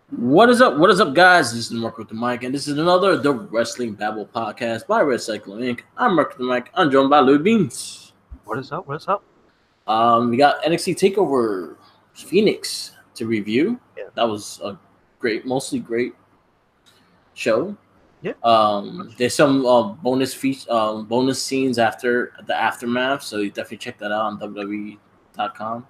What is up? What is up, guys? This is Mark with the mic, and this is another The Wrestling Babble podcast by Red Cyclo Inc. I'm Mark with the mic. I'm joined by Louis Beans. What is up? What is up? We got NXT Takeover Phoenix to review. Yeah. That was a mostly great show. Yeah. There's some bonus scenes after the aftermath, so you definitely check that out on WWE.com.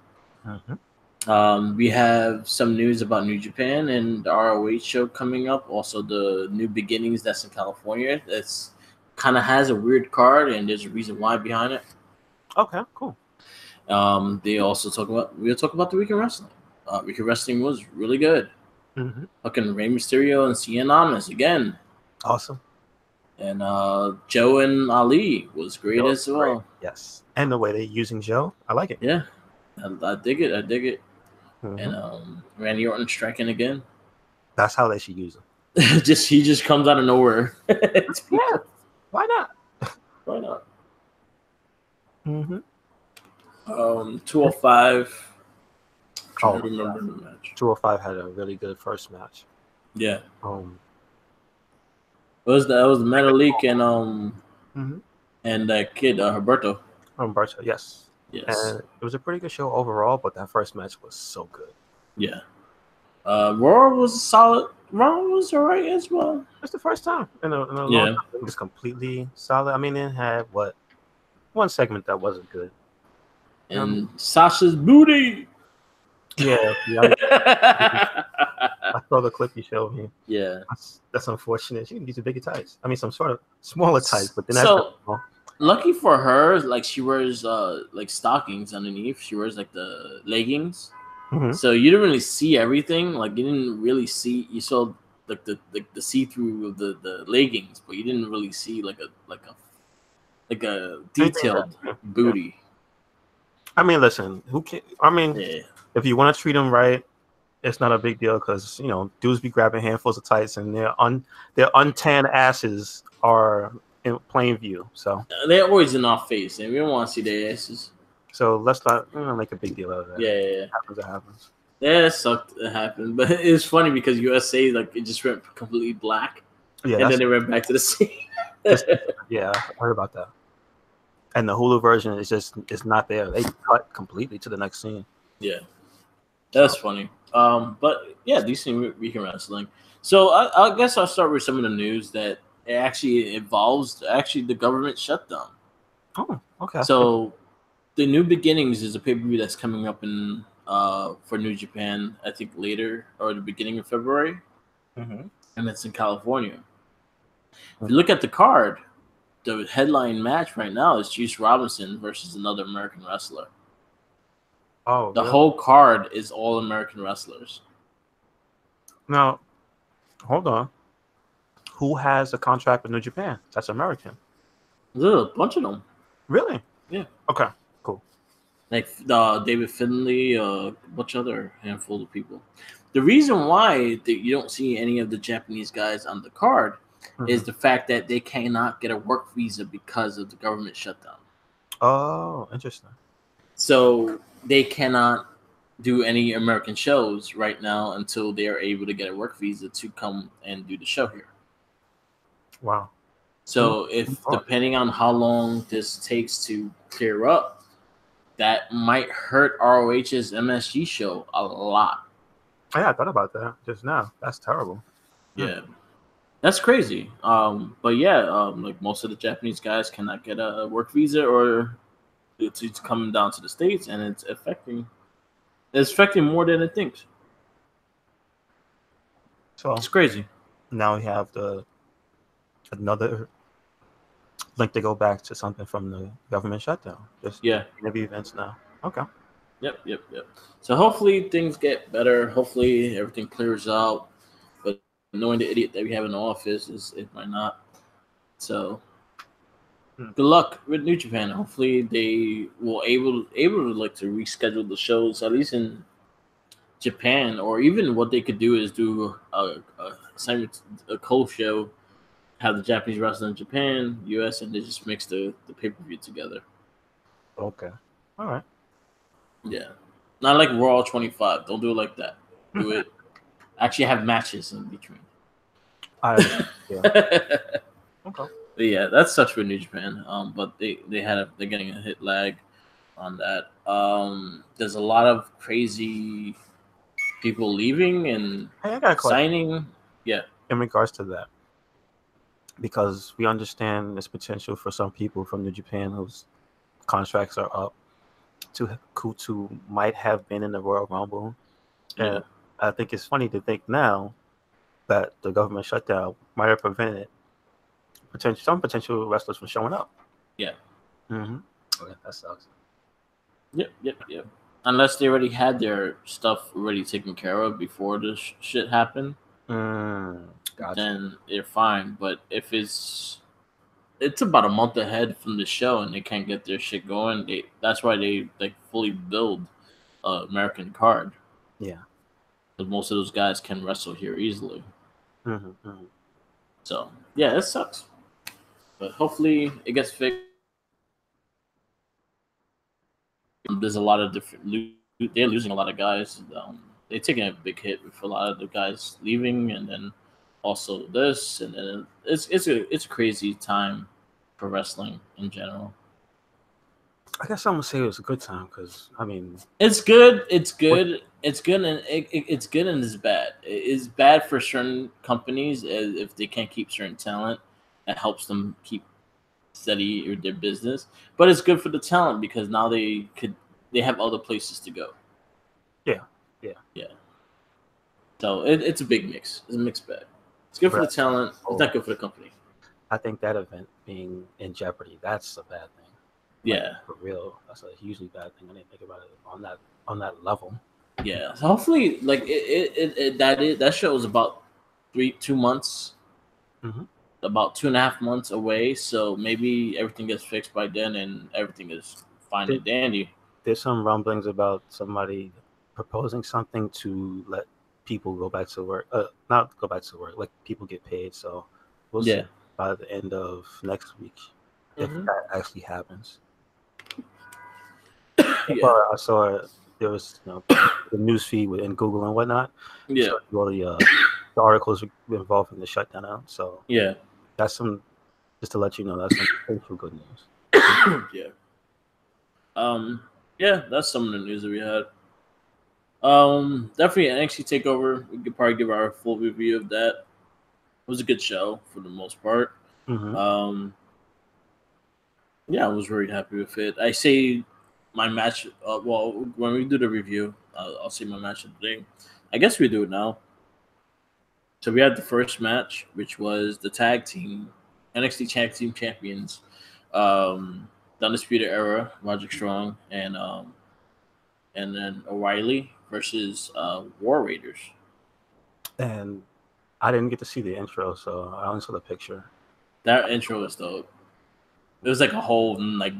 We have some news about New Japan and the ROH show coming up. Also, the New Beginnings that's in California. That's kind of has a weird card, and there's a reason why behind it. Okay, cool. We'll talk about the Weekend Wrestling. Weekend Wrestling was really good. Fucking Rey Mysterio and Cien Almas again. Awesome. And Joe and Ali was great as well. Great. Yes. And the way they're using Joe, I like it. Yeah, I dig it. And Randy Orton striking again. That's how they should use him. He just comes out of nowhere. Yeah. Why not? Why not? 205. Trying to remember the match. 205 had a really good first match. Yeah. That was the Metalik and that kid Humberto. Humberto, yes. Yes. And it was a pretty good show overall, but that first match was so good. Yeah. Raw was solid. Raw was alright as well. It's the first time in a long time. It was completely solid. I mean, it had one segment that wasn't good. And Sasha's booty. Yeah. I saw the clip you showed me. Yeah. That's unfortunate. She can use some bigger tights. I mean, some sort of smaller tights, but then lucky for her, like she wears like stockings underneath. She wears like the leggings, so you didn't really see everything. Like you didn't really see. You saw like the see through of the leggings, but you didn't really see like a detailed booty. I mean, listen, if you want to treat them right, it's not a big deal because dudes be grabbing handfuls of tights and their untanned asses are in plain view. So they're always in our face, and we don't want to see their asses. So let's not make a big deal out of that. Yeah. It happens. Yeah, it sucked. It happened, but it's funny because USA it just went completely black, and then they went back to the sea. Yeah, I heard about that. And the Hulu version is not there. They cut completely to the next scene. Yeah, that's funny. But yeah, decent Weekend Wrestling. So I guess I'll start with some of the news that it actually involves the government shutdown. Oh, okay. So the New Beginnings is a pay-per-view that's coming up in for New Japan, I think later or the beginning of February, and it's in California. If you look at the card, the headline match right now is Juice Robinson versus another American wrestler. Oh, the whole card is all American wrestlers. Now, hold on. Who has a contract with New Japan? That's American. There's a bunch of them. Really? Yeah. Okay, cool. Like David Finlay, a bunch of other handful of people. The reason why you don't see any of the Japanese guys on the card is the fact that they cannot get a work visa because of the government shutdown. Oh, interesting. So they cannot do any American shows right now until they are able to get a work visa to come and do the show here. Wow. So depending on how long this takes to clear up, that might hurt ROH's MSG show a lot. Yeah, I thought about that just now. That's terrible. Yeah. That's crazy. But yeah, like most of the Japanese guys cannot get a work visa or it's coming down to the States, and it's affecting more than it thinks. So it's crazy. Now we have another link to go back to something from the government shutdown. Just maybe events now. Okay. Yep. So hopefully things get better. Hopefully everything clears out. But knowing the idiot that we have in the office it might not. So good luck with New Japan. Hopefully they will able to reschedule the shows at least in Japan, or even what they could do is do a co-show, have the Japanese wrestling in Japan, US, and they just mix the pay-per-view together. Okay. All right. Yeah. Not like Raw 25. Don't do it like that. Do it actually have matches in between. Yeah. Okay. But yeah, that sucks for New Japan. But they're getting a hit lag on that. There's a lot of crazy people leaving and signing. Yeah. In regards to that, because we understand there's potential for some people from New Japan whose contracts are up to might have been in the Royal Rumble. And Yeah. I think it's funny to think now that the government shutdown might have prevented some potential wrestlers from showing up. Yeah. Mm-hmm. Oh, yeah, that sucks. Yep. Unless they already had their stuff already taken care of before the shit happened, gotcha. then they're fine. But if it's about a month ahead from the show and they can't get their shit going, that's why they like fully build American card. Yeah. Because most of those guys can wrestle here easily. Mm-hmm. So yeah, it sucks. But hopefully it gets fixed. There's a lot of different. They're losing a lot of guys. They're taking a big hit with a lot of the guys leaving, and then also this, and then it's a crazy time for wrestling in general. I guess I'm gonna say it was a good time because I mean, it's good. It's good, and it's good, and it's bad. It's bad for certain companies if they can't keep certain talent. That helps them keep steady their business, but it's good for the talent because now they have other places to go. Yeah. So it's a big mix. It's a mixed bag. It's good for the talent. It's not good for the company. I think that event being in jeopardy, that's a bad thing. Yeah, for real, that's a hugely bad thing. I didn't think about it on that level. Yeah, so hopefully, like that show is about 2 months. Mm-hmm. About 2.5 months away, so maybe everything gets fixed by then and everything is fine and dandy. There's some rumblings about somebody proposing something to let people go back to work. Not go back to work, like people get paid. So we'll see by the end of next week if that actually happens. I saw there was the news feed in Google and whatnot. Yeah, all the articles involved in the shutdown. So yeah, that's some, just to let you know, that's some potential good news. Yeah. Yeah, that's some of the news that we had. Definitely NXT Takeover. We could probably give our full review of that. It was a good show for the most part. Mm-hmm. Yeah, I was very happy with it. I say my match. Well, when we do the review, I'll say my match of the day. I guess we do it now. So we had the first match, which was the tag team NXT Tag Team Champions, the Undisputed Era, Roderick Strong, and then O'Reilly versus War Raiders. And I didn't get to see the intro, so I only saw the picture. That intro was dope. It was like a whole like.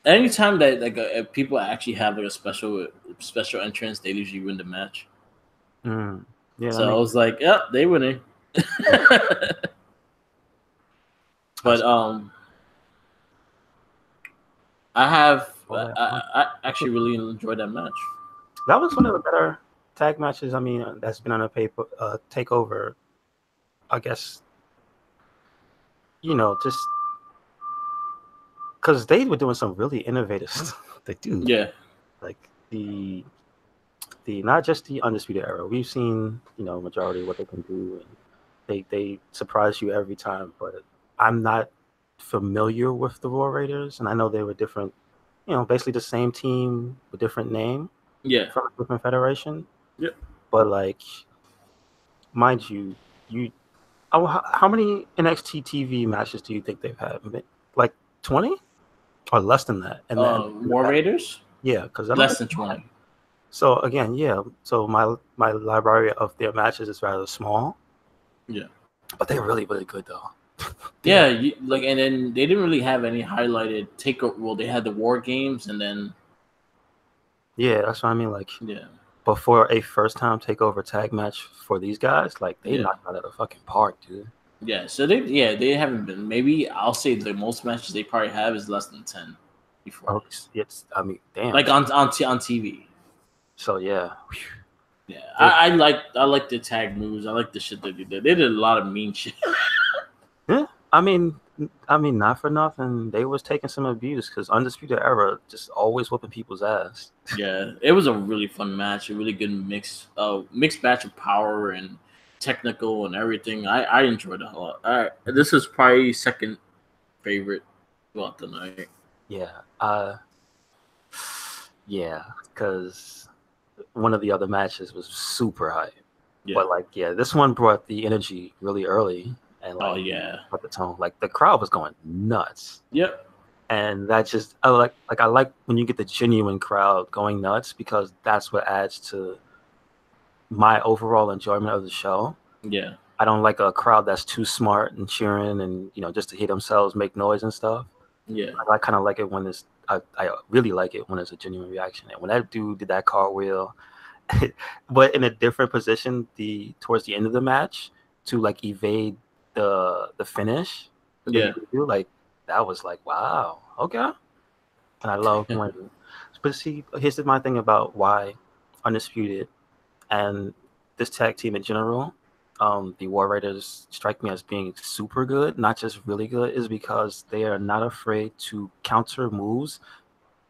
Anytime that like people actually have like a special entrance, they usually win the match. Yeah. So I was like, yeah, they winning. But I actually really enjoyed that match. That was one of the better tag matches. I mean, that's been on a takeover. I guess just because they were doing some really innovative stuff. They do, like the not just the Undisputed Era. We've seen majority of what they can do, and they surprise you every time. But I'm not familiar with the War Raiders, and I know they were different. Basically the same team with different name. Yeah, from a different federation. Yep. But like, mind you, how many NXT TV matches do you think they've had? Like 20 or less than that? And then War Raiders. Yeah, because less than 20. So again, So my library of their matches is rather small. Yeah. But they're really, really good though. Yeah, and then they didn't really have any highlighted takeover. Well, they had the War Games, and then. Yeah, that's what I mean. Like, yeah. But for a first-time takeover tag match for these guys, like they knocked out of the fucking park, dude. Yeah, so they haven't been. Maybe I'll say the most matches they probably have is less than 10. before. Oh, it's I mean, damn. Like on TV. So yeah. Yeah, I like the tag moves. I like the shit that they did. They did a lot of mean shit. Yeah, I mean, not for nothing. They was taking some abuse because Undisputed Era just always whooping people's ass. Yeah, it was a really fun match. A really good mixed match of power and technical and everything. I enjoyed it a lot. This is probably second favorite throughout the night. Yeah, because one of the other matches was super hype. Yeah. But like, yeah, this one brought the energy really early and like, brought the tone. Like the crowd was going nuts. Yep. And that just I like when you get the genuine crowd going nuts because that's what adds to my overall enjoyment of the show. Yeah. I don't like a crowd that's too smart and cheering and just to hear themselves make noise and stuff. Yeah. I kind of like it when it's I really like it when it's a genuine reaction. And when that dude did that cartwheel, but in a different position towards the end of the match to like evade the finish. Yeah. Like that was like, wow, okay. And I love when, but see, here's my thing about why Undisputed and this tag team in general, the War Raiders strike me as being super good, not just really good, is because they are not afraid to counter moves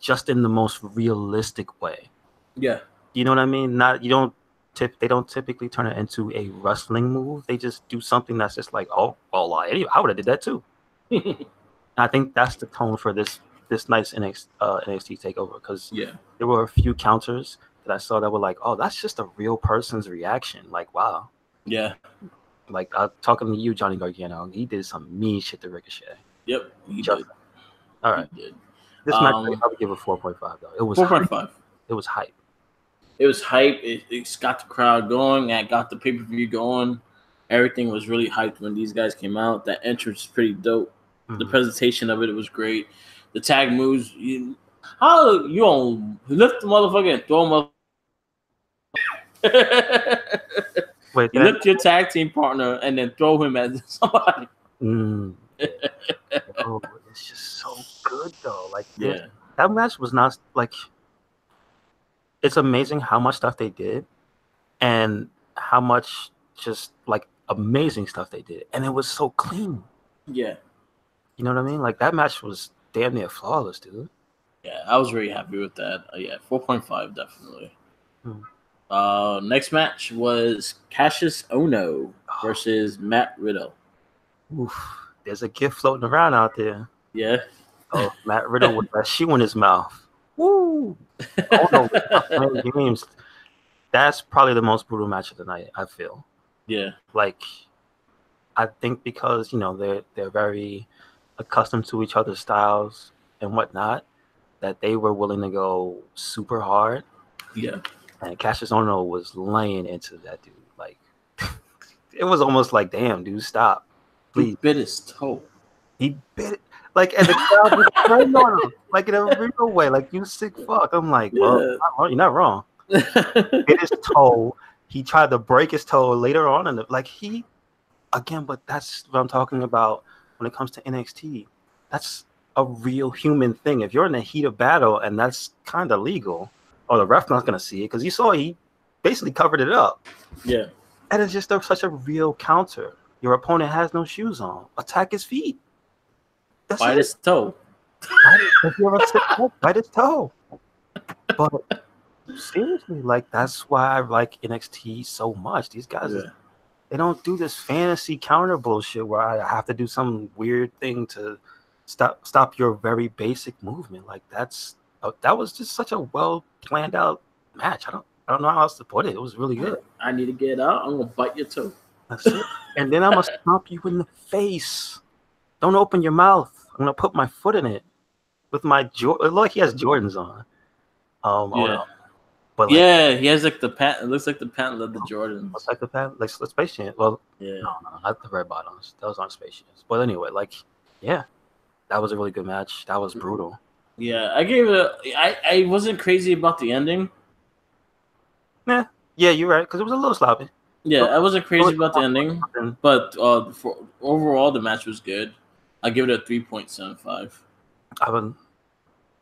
just in the most realistic way. Yeah. You know what I mean? They don't typically turn it into a wrestling move. They just do something that's just like, oh, well, I would have did that too. I think that's the tone for this night's NXT takeover because there were a few counters that I saw that were like, oh, that's just a real person's reaction. Like, wow. Yeah. Like talking to you, Johnny Gargano, he did some mean shit to Ricochet. Yep, he did. All right. He did. This match, I would give it 4.5 though. It was 4.5. It was hype. It was hype. It got the crowd going. It got the pay-per-view going. Everything was really hyped when these guys came out. That entrance was pretty dope. Mm-hmm. The presentation of it was great. The tag moves. How you don't lift the motherfucker and throw him Wait, you lift your tag team partner and then throw him at somebody. Oh, it's just so good though. Like, that match was not like. It's amazing how much stuff they did, and how much just like amazing stuff they did, and it was so clean. Yeah, you know what I mean. Like that match was damn near flawless, dude. Yeah, I was very happy with that. 4.5 definitely. Next match was Cassius Ohno versus Matt Riddle. Oof, there's a gift floating around out there. Yeah. Oh, Matt Riddle with that shoe in his mouth. Woo! Ohno games. That's probably the most brutal match of the night, I feel. Yeah. Like, I think because they're very accustomed to each other's styles and whatnot, that they were willing to go super hard. Yeah. And Cassius Ohno was laying into that dude. Like, it was almost like, damn, dude, stop. Please. He bit his toe. He bit it. Like, and the crowd was praying on him. Like, in a real way. Like, you sick fuck. I'm like, well, you're not wrong. Bit his toe. He tried to break his toe later on. And but that's what I'm talking about when it comes to NXT. That's a real human thing. If you're in the heat of battle and that's kind of legal, or the ref not going to see it, because you saw he basically covered it up. Yeah. And it's just such a real counter. Your opponent has no shoes on. Attack his feet. Bite his toe. Bite his toe. But seriously, like, that's why I like NXT so much. These guys, they don't do this fantasy counter bullshit where I have to do some weird thing to stop your very basic movement. Like, that was just such a well planned out match. I don't know how else to put it. It was really good. I need to get out. I'm gonna bite your toe. That's it. And then I'm gonna stomp you in the face. Don't open your mouth. I'm gonna put my foot in it with my like he has Jordans on. But he has like the pant. It looks like the pant of the Jordans. Looks like the pant, like Space Jam. Well, no, not the red bottoms. Those aren't Space Jams. But anyway, that was a really good match. That was brutal. Yeah, I gave it. I wasn't crazy about the ending. Yeah, you're right, because it was a little sloppy. Yeah, I wasn't crazy about the ending, but for overall the match was good. I give it a 3.75.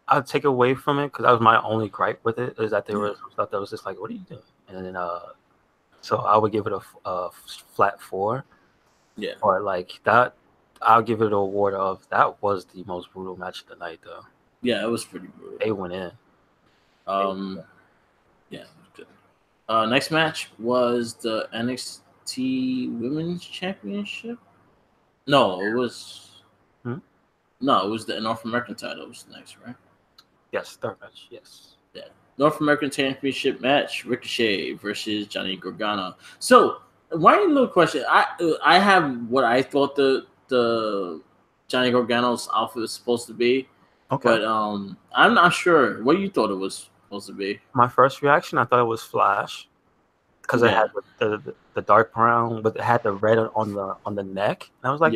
I'll take away from it because that was my only gripe with it is that there was stuff that was just like, what are you doing? And then so I would give it a flat 4. Yeah. Or like that, I'll give it an award of that was the most brutal match of the night though. Yeah, it was pretty brutal. They went in. Yeah, it was good. Next match was the NXT Women's Championship. No, it was no, it was the North American title. Was next, right? Yes, third match. Yes. Yeah, North American Championship match: Ricochet versus Johnny Gargano. So, one little question: I have what I thought the Johnny Gargano's outfit was supposed to be. Okay. But I'm not sure what you thought it was supposed to be. My first reaction, I thought it was Flash because it had the dark brown, but it had the red on the neck. And I was like,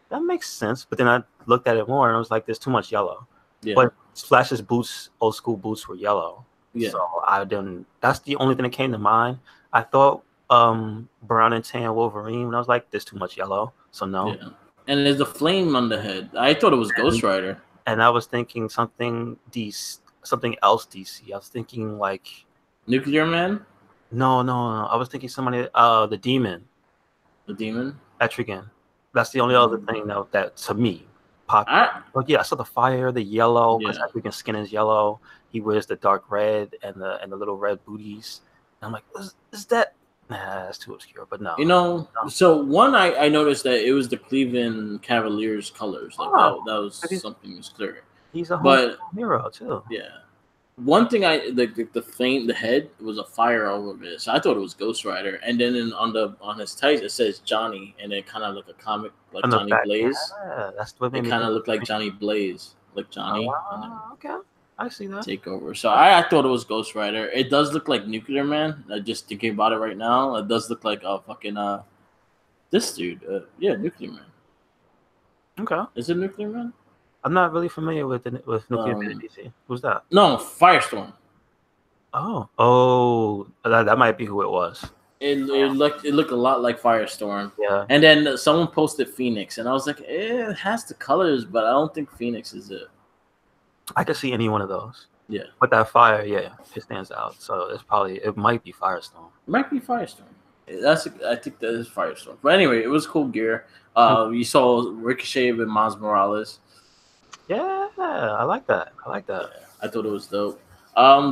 that makes sense. But then I looked at it more, and I was like, there's too much yellow. Yeah. But Flash's boots, old school boots, were yellow. Yeah. So I didn't. That's the only thing that came to mind. I thought brown and tan Wolverine, and I was like, there's too much yellow. So no. Yeah. And there's a flame on the head. I thought it was Ghost Rider. And I was thinking something else DC. I was thinking like Nuclear Man? No. I was thinking somebody the Demon. The Demon? Etrigan. That's the only other thing that to me popped. But yeah, I saw the fire, the yellow, because Etrigan's skin is yellow. He wears the dark red and the little red booties. And I'm like, is that nah, that's too obscure, but no. You know, so one I noticed that it was the Cleveland Cavaliers colors. Like that was something that's clear. He's a hero too. Yeah. One thing the head was a fire over it. So I thought it was Ghost Rider. And then on his tights it says Johnny, and it kind of like a comic like Johnny Blaze. Yeah, that's what it kind of looked like Johnny Blaze. Like Johnny. Okay. I see that. Takeover. So I thought it was Ghost Rider. It does look like Nuclear Man. Just thinking about it right now, it does look like fucking this dude. Nuclear Man. Okay. Is it Nuclear Man? I'm not really familiar with Nuclear Man DC. Who's that? No, Firestorm. Oh, that might be who it was. It looked a lot like Firestorm. Yeah. And then someone posted Phoenix, and I was like, it has the colors, but I don't think Phoenix is it. I could see any one of those. Yeah. But that fire, it stands out. So it might be Firestorm. It might be Firestorm. I think that is Firestorm. But anyway, it was cool gear. You saw Ricochet with Miles Morales. Yeah, I like that. Yeah, I thought it was dope.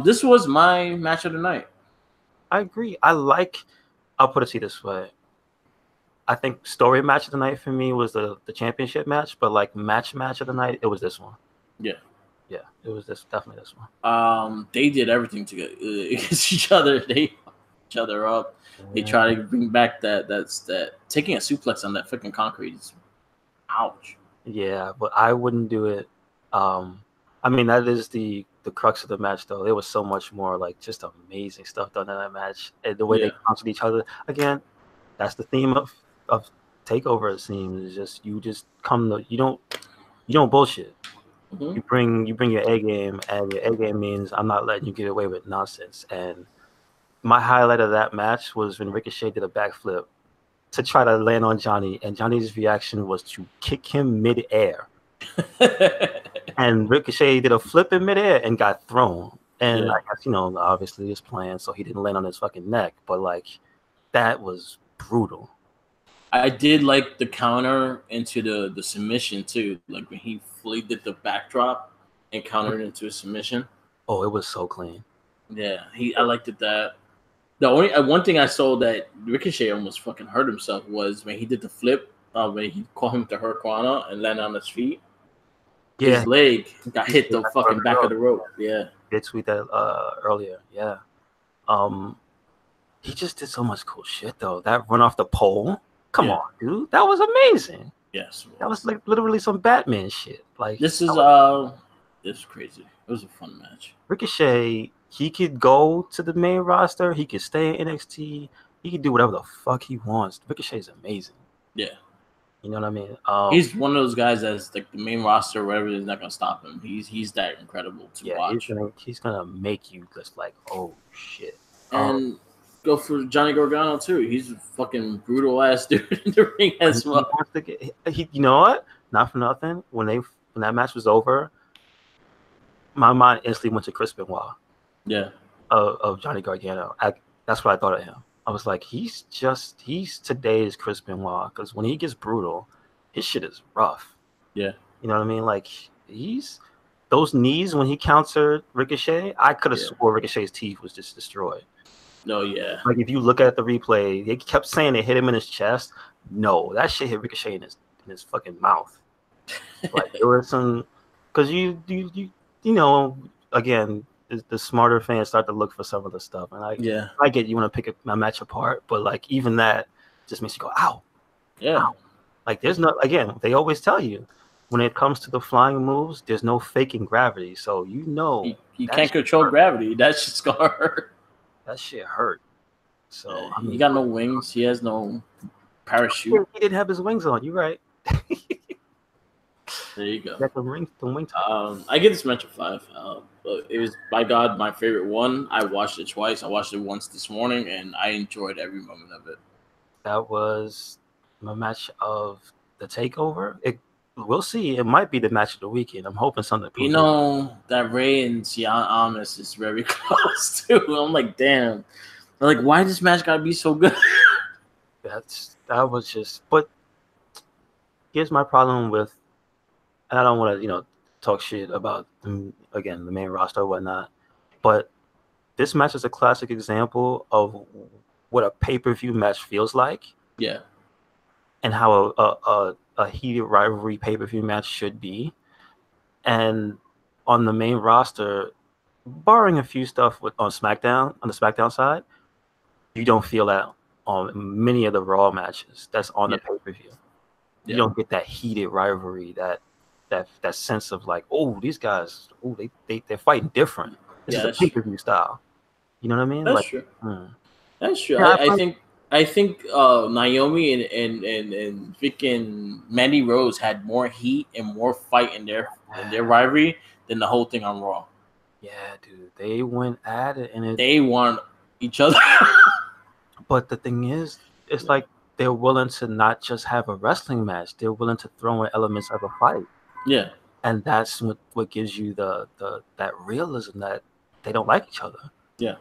This was my match of the night. I agree. I'll put it to you this way. I think story match of the night for me was the championship match, but like match of the night, it was this one. Yeah. Yeah, it was definitely this one. They did everything together against each other. They each other up. They try to bring back that taking a suplex on that freaking concrete is ouch. Yeah, but I wouldn't do it. I mean that is the crux of the match though. There was so much more like just amazing stuff done in that match. And the way they countered each other. Again, that's the theme of takeover, it seems, is just you don't bullshit. Mm-hmm. You bring your A game, and your A game means I'm not letting you get away with nonsense. And my highlight of that match was when Ricochet did a backflip to try to land on Johnny, and Johnny's reaction was to kick him midair. And Ricochet did a flip in midair and got thrown. And I guess, obviously his plan, so he didn't land on his fucking neck. But like, that was brutal. I did like the counter into the submission too. Like when he did the backdrop and countered into a submission. Oh, it was so clean. Yeah, I liked it that. The only one thing I saw that Ricochet almost fucking hurt himself was when he did the flip. When he caught him to Hurricane and landed on his feet. Yeah, his leg got hit the fucking back of the rope. Yeah, did tweet that earlier. Yeah, he just did so much cool shit though. That run off the pole. Come on, dude. That was amazing. Yes. That was like literally some Batman shit. Like this is crazy. It was a fun match. Ricochet, he could go to the main roster. He could stay in NXT. He could do whatever the fuck he wants. Ricochet is amazing. Yeah. You know what I mean? He's one of those guys that's like the main roster, whatever is not gonna stop him. He's that incredible to watch. He's gonna make you just like, oh shit. And go for Johnny Gargano too. He's a fucking brutal ass dude in the ring as well. You know what? Not for nothing. When that match was over, my mind instantly went to Chris Benoit. Yeah. Of Johnny Gargano. That's what I thought of him. I was like, he's today's Chris Benoit, because when he gets brutal, his shit is rough. Yeah. You know what I mean? Like, he's those knees when he countered Ricochet, I could have swore Ricochet's teeth was just destroyed. No, yeah. Like, if you look at the replay, they kept saying they hit him in his chest. No, that shit hit Ricochet in his fucking mouth. Like, there were some, because you know, again, the smarter fans start to look for some of the stuff, and I get you want to pick a match apart, but like even that just makes you go, ow, ow. Like, there's no, again, they always tell you when it comes to the flying moves, there's no faking gravity, so you can't control gravity. That shit's gonna hurt. That shit hurt. So I mean, he got no wings. He has no parachute. He didn't have his wings on. You're right. There you go. The wing I give this match a 5. It was, by God, my favorite one. I watched it twice. I watched it once this morning, and I enjoyed every moment of it. That was my match of the takeover. We'll see. It might be the match of the weekend. I'm hoping something. You know that Ray and Ciamis is very close too. I'm like, damn. I'm like, why this match gotta be so good? That was just. But here's my problem with. And I don't want to, talk shit about, again, the main roster or whatnot. But this match is a classic example of what a pay-per-view match feels like. Yeah. And how a heated rivalry pay-per-view match should be. And on the main roster, barring a few stuff on the SmackDown side, you don't feel that on many of the Raw matches that's on the pay-per-view. You don't get that heated rivalry, that sense of like, oh, these guys, they're fighting different. This is a pay-per-view style. You know what I mean? That's true. That's true. Yeah, I think Naomi and freaking Mandy Rose had more heat and more fight in their rivalry than the whole thing on Raw. Yeah, dude, they went at it and they want each other. But the thing is, it's like they're willing to not just have a wrestling match; they're willing to throw in elements of a fight. Yeah, and that's what gives you that realism that they don't like each other. Yeah,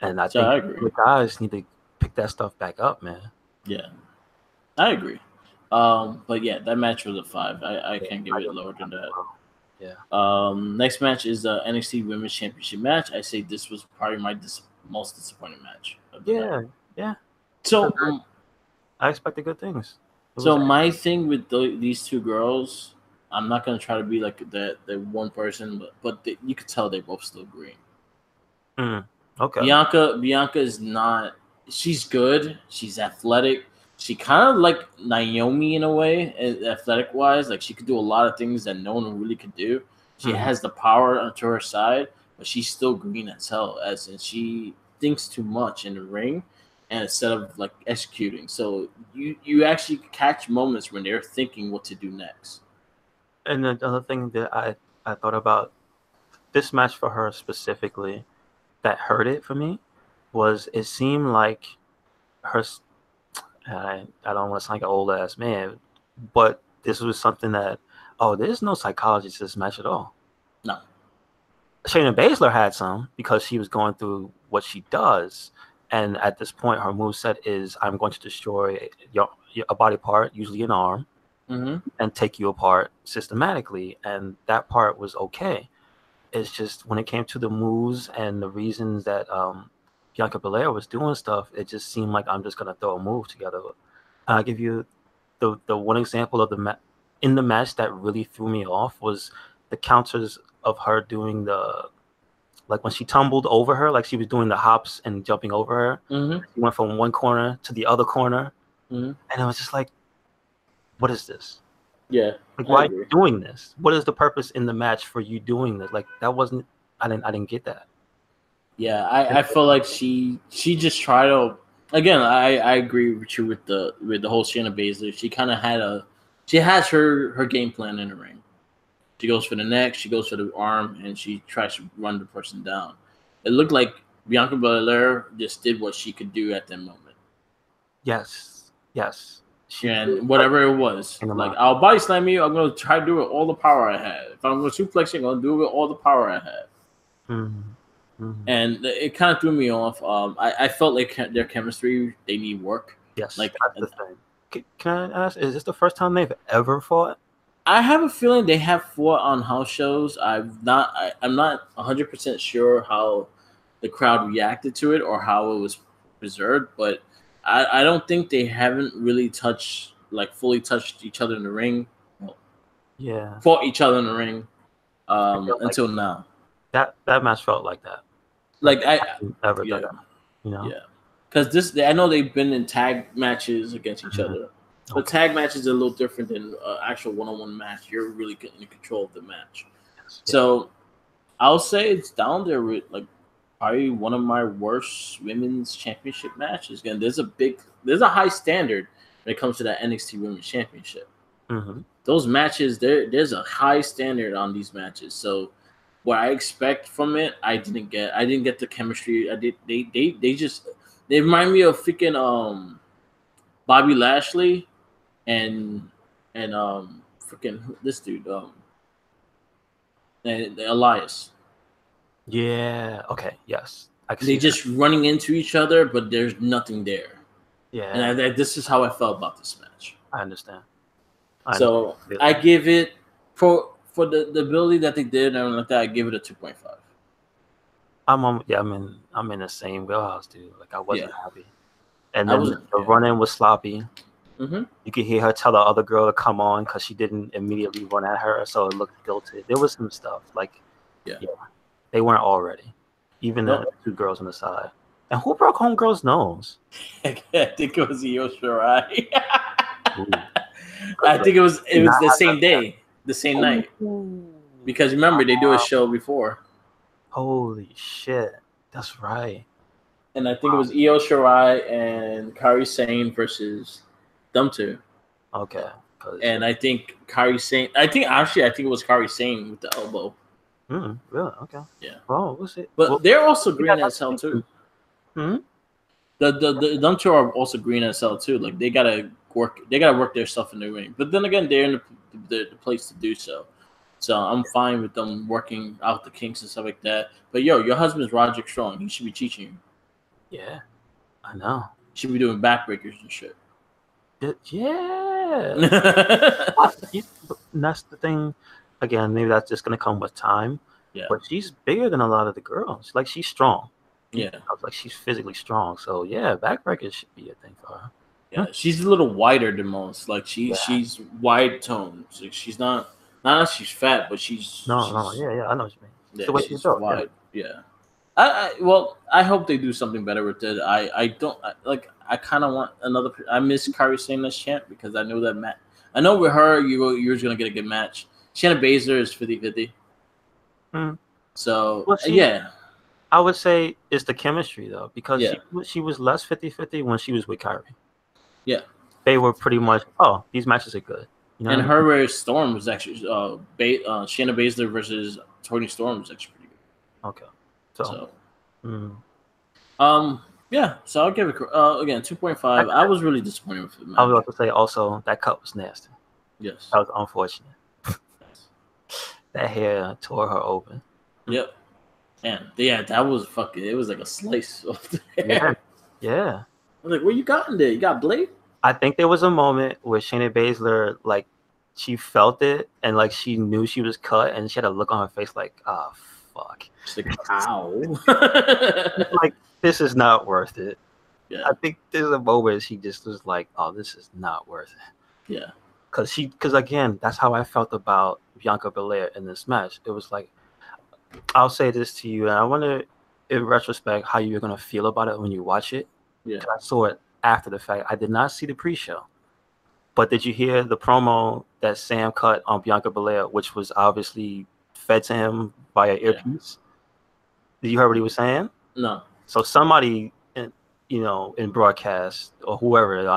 and I think the guys need to pick that stuff back up, man. Yeah, I agree. But yeah, that match was a 5. I can't give it lower than that. Yeah. Next match is the NXT Women's Championship match. I say this was probably my most disappointing match. Yeah. So I expected good things. So my thing with these two girls, I'm not gonna try to be like the one person, but you could tell they're both still green. Okay. Bianca is not. She's good. She's athletic. She kind of like Naomi in a way, athletic wise. Like she could do a lot of things that no one really could do. She has the power onto her side, but she's still green as hell. As in, she thinks too much in the ring, and instead of like executing. So you actually catch moments when they're thinking what to do next. And the other thing that I thought about this match for her specifically that hurt it for me was it seemed like her. I don't want to sound like an old ass man, but this was something that there's no psychology to this match at all. No. Shayna Baszler had some because she was going through what she does, and at this point, her moveset is I'm going to destroy a body part, usually an arm, and take you apart systematically, and that part was okay. It's just when it came to the moves and the reasons that Bianca Belair was doing stuff, it just seemed like I'm just gonna throw a move together. I'll give you the one example of in the match that really threw me off was the counters of her doing like when she tumbled over her, like she was doing the hops and jumping over her. She went from one corner to the other corner, and it was just like, what is this? Yeah. Like, why are you doing this? What is the purpose in the match for you doing this? Like, that wasn't. I didn't get that. Yeah, I feel like she just tried to. Again, I agree with you with the whole Shayna Baszler. She kind of she has her game plan in the ring. She goes for the neck, she goes for the arm, and she tries to run the person down. It looked like Bianca Belair just did what she could do at that moment. Yes. and whatever it was, like I'll body slam you. I'm gonna try to do it with all the power I have. If I'm gonna suplex you, I'm gonna do it with all the power I have. And it kind of threw me off. I felt like their chemistry, they need work. Yes, like that's the thing. Can I ask? Is this the first time they've ever fought? I have a feeling they have fought on house shows. I'm not 100% sure how the crowd reacted to it or how it was preserved, but I don't think they haven't really fully touched each other in the ring. Well, fought each other in the ring until now. That match felt like that. Like I ever done that, you know? Yeah, because I know they've been in tag matches against each other. But tag matches are a little different than actual one-on-one match. You're really in control of the match. Yes. So I'll say it's down there with like probably one of my worst women's championship matches. Again, there's a high standard when it comes to that NXT Women's Championship. Those matches, there's a high standard on these matches. So what I expect from it, I didn't get the chemistry. They remind me of freaking Bobby Lashley. And freaking this dude, and Elias. Yeah. Okay. Yes. They just running into each other, but there's nothing there. Yeah. And this is how I felt about this match. I understand. I give it for the ability that they did and everything like that. I give it a 2.5. I'm in the same wheelhouse, dude. Like I wasn't happy, and then the run-in was sloppy. You could hear her tell the other girl to come on because she didn't immediately run at her, so it looked guilty. There was some stuff like, they weren't all ready. Even the two girls on the side. And who broke Homegirl's nose? I think it was Io Shirai. I think it was the same day, the same night. Because remember, they do a show before. Holy shit, that's right. And I think it was Io Shirai and Kairi Sane versus them two. Okay. And I think Kairi Sane. I think it was Kairi Sane with the elbow. Really? Okay. Yeah. Oh, what's it? But they're also green as hell too. The them two are also green as hell too. Like they gotta work their stuff in the ring. But then again, they're in the place to do so. So I'm fine with them working out the kinks and stuff like that. But your husband's Roderick Strong. He should be teaching you. Yeah, I know. He should be doing backbreakers and shit. Yeah. That's the thing. Again, maybe that's just gonna come with time. Yeah. But she's bigger than a lot of the girls. Like she's strong. Yeah. Like she's physically strong. So yeah, backbreakers should be a thing for her. Yeah, she's a little wider than most. Like she's wide toned. So she's not that she's fat, but she's no. Yeah, I know what you mean. Yeah, the way she's wide. Yeah. I hope they do something better with it. I kind of want another. I miss Kairi Sane as champ because I know that match. I know with her, you're gonna get a good match. Shayna Baszler is 50-50. So I would say it's the chemistry though, because she was less 50-50 when she was with Kairi. Yeah, they were pretty much. Oh, these matches are good. You know and her versus Storm was actually Shayna Baszler versus Toni Storm was actually pretty good. Okay, so so I'll give it again 2.5. I was really disappointed with it. I was about to say also that cut was nasty. Yes, that was unfortunate. That hair tore her open. Yep. And that was fucking. It was like a slice of the hair. Yeah. I was like, what you got in there? You got blade? I think there was a moment where Shayna Baszler, like, she felt it and like she knew she was cut, and she had a look on her face like, "Oh fuck." She's like, "Ow." Like, this is not worth it. Yeah. I think there's a moment she just was like, "Oh, this is not worth it." Yeah. Because again, that's how I felt about Bianca Belair in this match. It was like, I'll say this to you, and I wonder, in retrospect, how you're gonna feel about it when you watch it. Yeah, I saw it after the fact. I did not see the pre-show, but did you hear the promo that Sam cut on Bianca Belair, which was obviously fed to him via earpiece? Did you hear what he was saying? No. So somebody, in broadcast or whoever,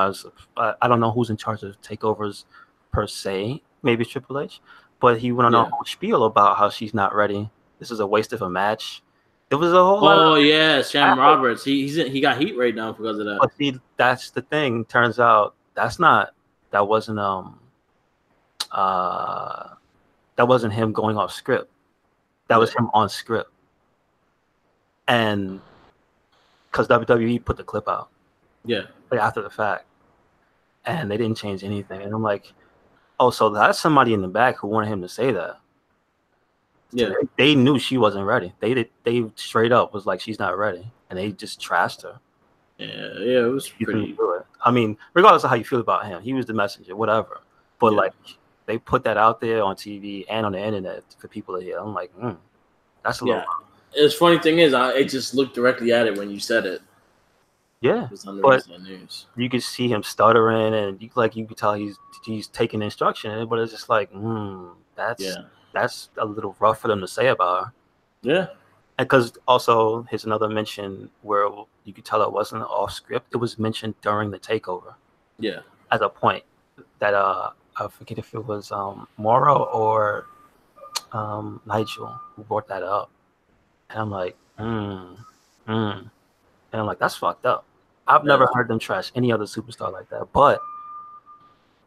I don't know who's in charge of takeovers per se. Maybe it's Triple H, but he went on a whole spiel about how she's not ready. This is a waste of a match. It was a whole lot. Oh yeah, Sam Roberts. He got heat right now because of that. But see, that's the thing. Turns out that's not that wasn't him going off script. That was him on script. And because WWE put the clip out. Yeah. Like after the fact. And they didn't change anything. And I'm like, oh, so that's somebody in the back who wanted him to say that. So Yeah. they knew she wasn't ready. They straight up was like, she's not ready. And they just trashed her. Yeah, it was pretty. I mean, regardless of how you feel about him, he was the messenger, whatever. But like, they put that out there on TV and on the internet for people to hear. I'm like, that's a little. The funny thing is, I just looked directly at it when you said it. Yeah, it was on the but news. You could see him stuttering, and you could tell he's taking instruction. But it's just like, that's a little rough for them to say about her. Yeah. Because also, here's another mention where you could tell it wasn't off script. It was mentioned during the takeover. Yeah. At a point that I forget if it was Mauro or Nigel who brought that up, and I'm like, and I'm like, that's fucked up. I've never heard them trash any other superstar like that, but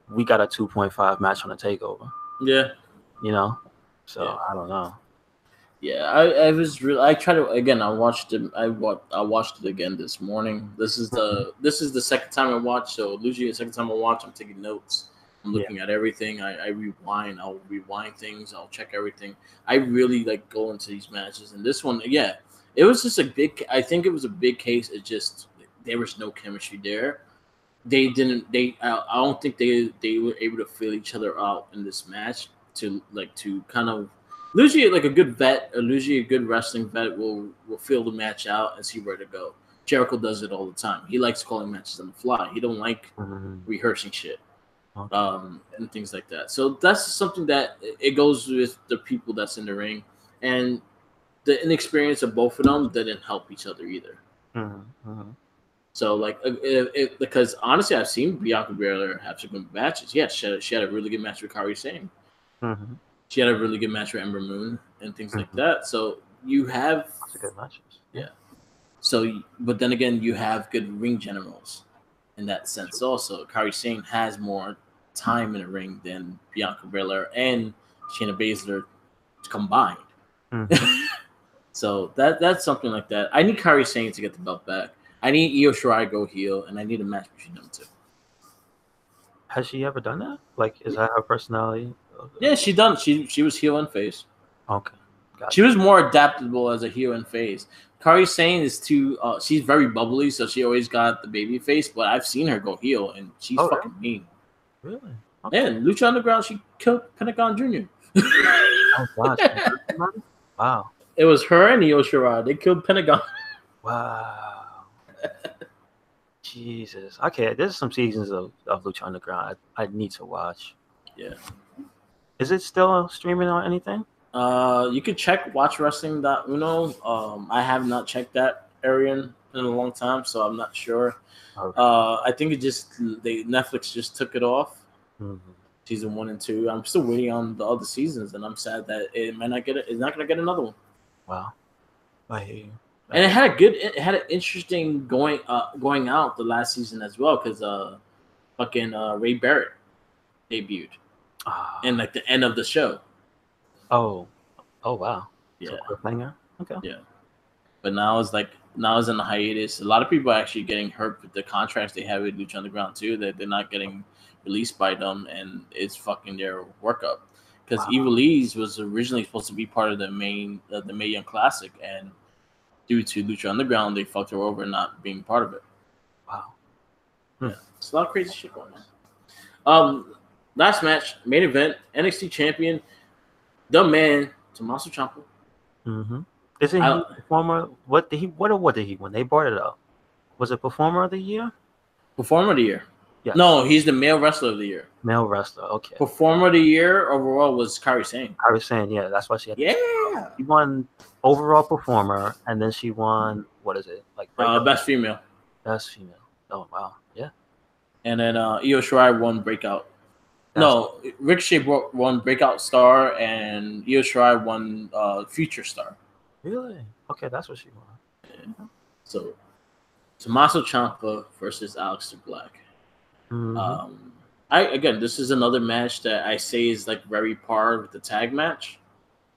we got a 2.5 match on the takeover. Yeah. So I don't know. Yeah, I was really. I tried to again. I watched it. I watched it again this morning. This is the second time I watched. So usually the second time I watch, I'm taking notes. I'm looking at everything. I rewind. I'll rewind things. I'll check everything. I really go into these matches. And this one, it was just a big. I think it was a big case. It just there was no chemistry there. They didn't. I don't think they were able to feel each other out in this match to kind of. Usually, a good vet, or usually a good wrestling vet will feel the match out and see where to go. Jericho does it all the time. He likes calling matches on the fly. He don't like rehearsing shit, and things like that. So that's something that it goes with the people that's in the ring, and the inexperience of both of them didn't help each other either. So because honestly, I've seen Bianca Belair have some good matches. Yeah, she had a really good match with Kairi Sane. She had a really good match with Ember Moon and things like that. So you have good matches. Yeah. So, but then again, you have good ring generals in that sense. Also, Kairi Sane has more time in the ring than Bianca Belair and Shayna Baszler combined. So that's something like that. I need Kairi Sane to get the belt back. I need Io Shirai to go heel, and I need a match between them two. Has she ever done that? Is that her personality? Yeah, she done. She was heel and face. Okay, she was more adaptable as a heel and face. Kairi Sane is too. She's very bubbly, so she always got the baby face. But I've seen her go heel, and she's fucking mean. Really? Okay. Yeah, and Lucha Underground, she killed Pentagon Jr. Oh gosh! Wow. It was her and Io Shirai. They killed Pentagon. Wow. Jesus. Okay, there's some seasons of Lucha Underground I need to watch. Yeah. Is it still streaming on anything? You could check watchwrestling.uno. I have not checked that area in a long time, so I'm not sure. Okay. I think Netflix just took it off. Season 1 and 2. I'm still waiting on the other seasons, and I'm sad that it might not get it. It's not going to get another one. Wow. I hear you. And it had an interesting going out the last season as well, because Ray Barrett debuted in the end of the show. Oh wow. Yeah. So cliffhanger. Okay. Yeah. But now it's in the hiatus. A lot of people are actually getting hurt with the contracts they have with Lucha Underground too, that they're not getting released by them, and it's fucking their workup. Because Evilise was originally supposed to be part of the Mae Young Classic, and due to Lucha Underground, they fucked her over not being part of it. Wow. Yeah. It's a lot of crazy shit going on. Last match, main event, NXT champion, the man, Tommaso Ciampa. Isn't he performer? What did he win? They brought it up. Was it performer of the year? Performer of the year. Yes. No, he's the male wrestler of the year. Male wrestler, okay. Performer of the year overall was Kairi Sane. Kairi Sane, yeah, that's why she had. Yeah. She won overall performer, and then she won, what is it? Best female. Best female. Oh, wow. Yeah. And then Io Shirai won breakout. Ricochet won breakout star, and Io Shirai won future star. Really? Okay, that's what she won. Yeah. So, Tommaso Ciampa versus Aleister Black. Again, this is another match that I say is like very par with the tag match.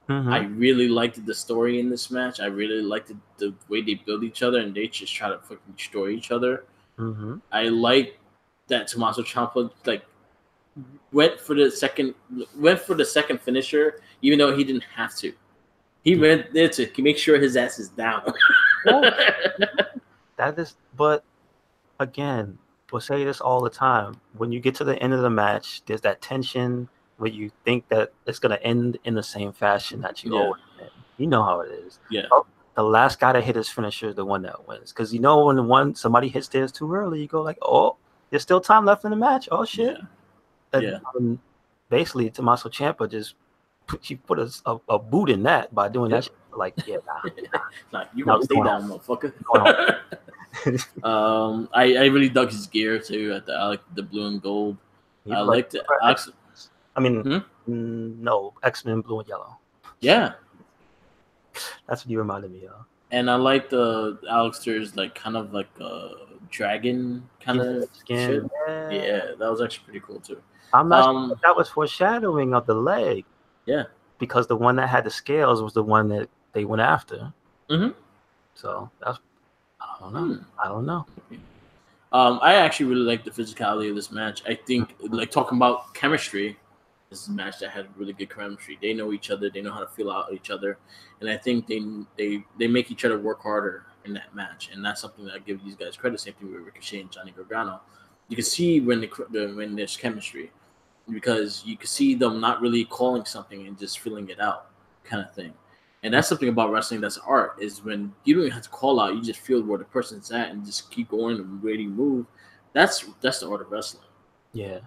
Mm-hmm. I really liked the story in this match. I really liked the way they build each other and they just try to fucking destroy each other. Mm-hmm. I like that Tommaso Ciampa like went for the second finisher, even though he didn't have to. He went there to make sure his ass is down. That is, but again, we'll say this all the time. When you get to the end of the match, there's that tension where you think that it's going to end in the same fashion that you always end. You know how it is. Yeah. Oh, the last guy to hit his finisher is the one that wins. Because you know when somebody hits theirs too early, you go like, oh, there's still time left in the match. Oh, shit. Yeah. And basically, Tommaso Ciampa just put a boot in that by doing that shit. Like, yeah, nah, you gonna stay down, motherfucker. I really dug his gear too. I like the blue and gold. I liked it. No, X-Men blue and yellow. Yeah, that's what you reminded me of. And I like the Alexter's like kind of like a dragon kind of skin. Yeah, that was actually pretty cool too. I'm not sure if that was foreshadowing of the leg. Yeah, because the one that had the scales was the one that they went after. Mm-hmm. So that's I don't know. I actually really like the physicality of this match. I think like talking about chemistry, this is a match that had really good chemistry. They know each other. They know how to feel out each other, and I think they make each other work harder in that match, and that's something that I give these guys credit. Same thing with Ricochet and Johnny Gargano. You can see when there's chemistry, because you can see them not really calling something and just feeling it out, kind of thing. And that's something about wrestling that's art, is when you don't even have to call out, you just feel where the person's at and just keep going and where you move. That's the art of wrestling. Yeah.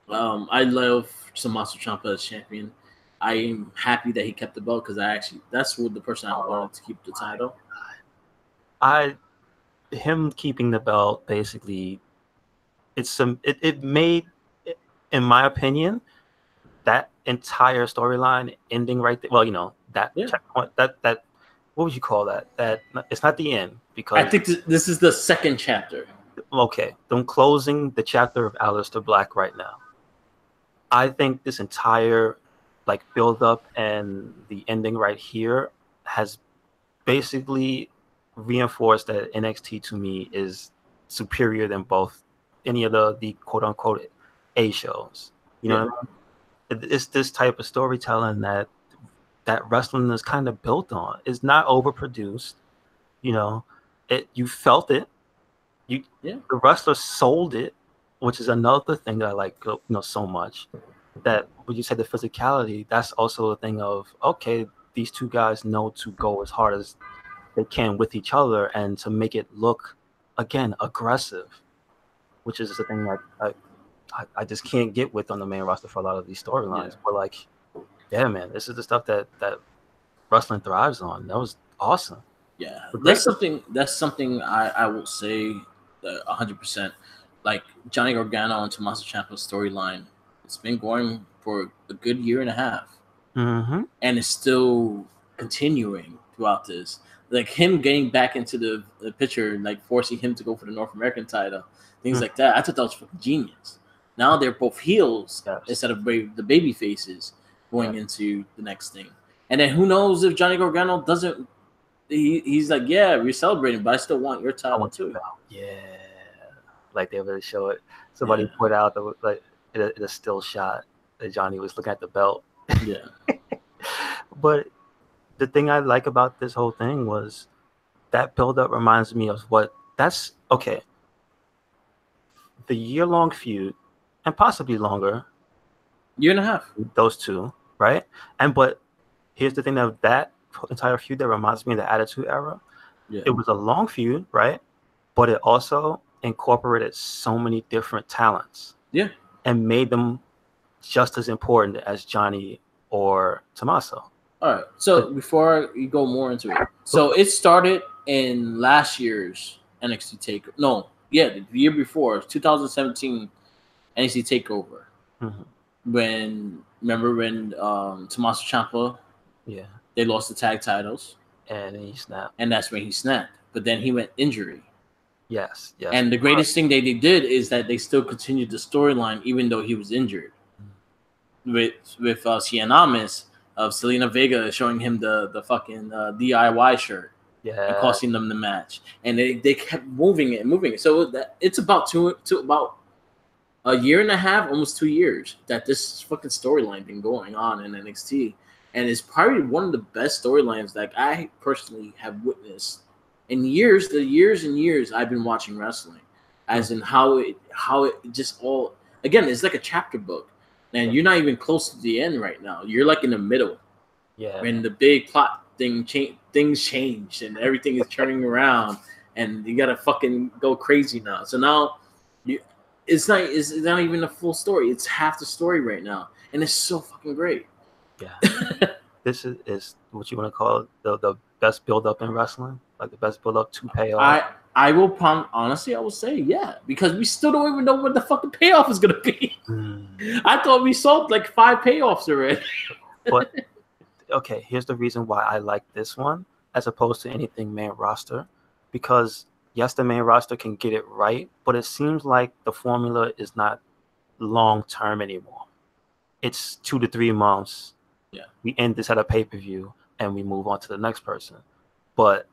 I love Tommaso Ciampa as champion. I am happy that he kept the belt because that's what the person I wanted to keep the title. Him keeping the belt basically, it made, in my opinion, that entire storyline ending right there. Well, that checkpoint, that what would you call that? That it's not the end, because I think this is the second chapter. Okay, them closing the chapter of Aleister Black right now. I think this entire build up and the ending right here has basically reinforced that NXT to me is superior than both any of the quote unquote A shows. You know what I mean? It's this type of storytelling that wrestling is kind of built on. It's not overproduced. You felt it. The wrestler sold it, which is another thing that I like so much. That when you say the physicality, that's also a thing of, okay, these two guys know to go as hard as they can with each other and to make it look, again, aggressive, which is the thing that I just can't get with on the main roster for a lot of these storylines. But yeah, man, this is the stuff that wrestling thrives on. That was awesome. Yeah, that's something I will say 100%. Like Johnny Gargano and Tommaso Ciampa's storyline, it's been going for a good year and a half, and it's still continuing throughout this. Like him getting back into the picture, like forcing him to go for the North American title, things like that. I thought that was fucking genius. Now they're both heels instead of the baby faces going into the next thing. And then who knows if Johnny Gargano doesn't. He's like, yeah, we're celebrating, but I still want your title too. Yeah, like they really show it. Somebody put out in a still shot that Johnny was looking at the belt. Yeah. But the thing I like about this whole thing was that build-up reminds me of that's okay. The year-long feud, and possibly longer. Year and a half. Those two, right? But here's the thing of that entire feud that reminds me of the Attitude Era. Yeah. It was a long feud, right? But it also incorporated so many different talents. Yeah. And made them just as important as Johnny or Tommaso. All right. So before you go more into it, so it started in last year's NXT Takeover. No, the year before, 2017 NXT Takeover. Mm-hmm. Remember when Tommaso Ciampa? Yeah. They lost the tag titles. And he snapped. And that's when he snapped. But then he went injury. Yes. And the greatest thing they did is that they still continued the storyline even though he was injured. With Cianamis of Selena Vega showing him the fucking DIY shirt and costing them the match, and they kept moving it. So it's about about a year and a half, almost 2 years that this fucking storyline been going on in NXT, and it's probably one of the best storylines that I personally have witnessed in years. The years and years I've been watching wrestling, as in how it just all again. It's like a chapter book. And you're not even close to the end right now. You're like in the middle. Yeah. When the big plot things changed and everything is turning around, and you gotta fucking go crazy now. So now, it's not even a full story. It's half the story right now, and it's so fucking great. Yeah. This is what you want to call the best build up in wrestling, like the best build up to payoff. I will honestly, I will say because we still don't even know what the fucking payoff is gonna be. I thought we saw like 5 payoffs already. But okay, here's the reason why I like this one as opposed to anything main roster, because yes, the main roster can get it right, but it seems like the formula is not long term anymore. It's 2 to 3 months. Yeah, we end this at a pay-per-view and we move on to the next person. But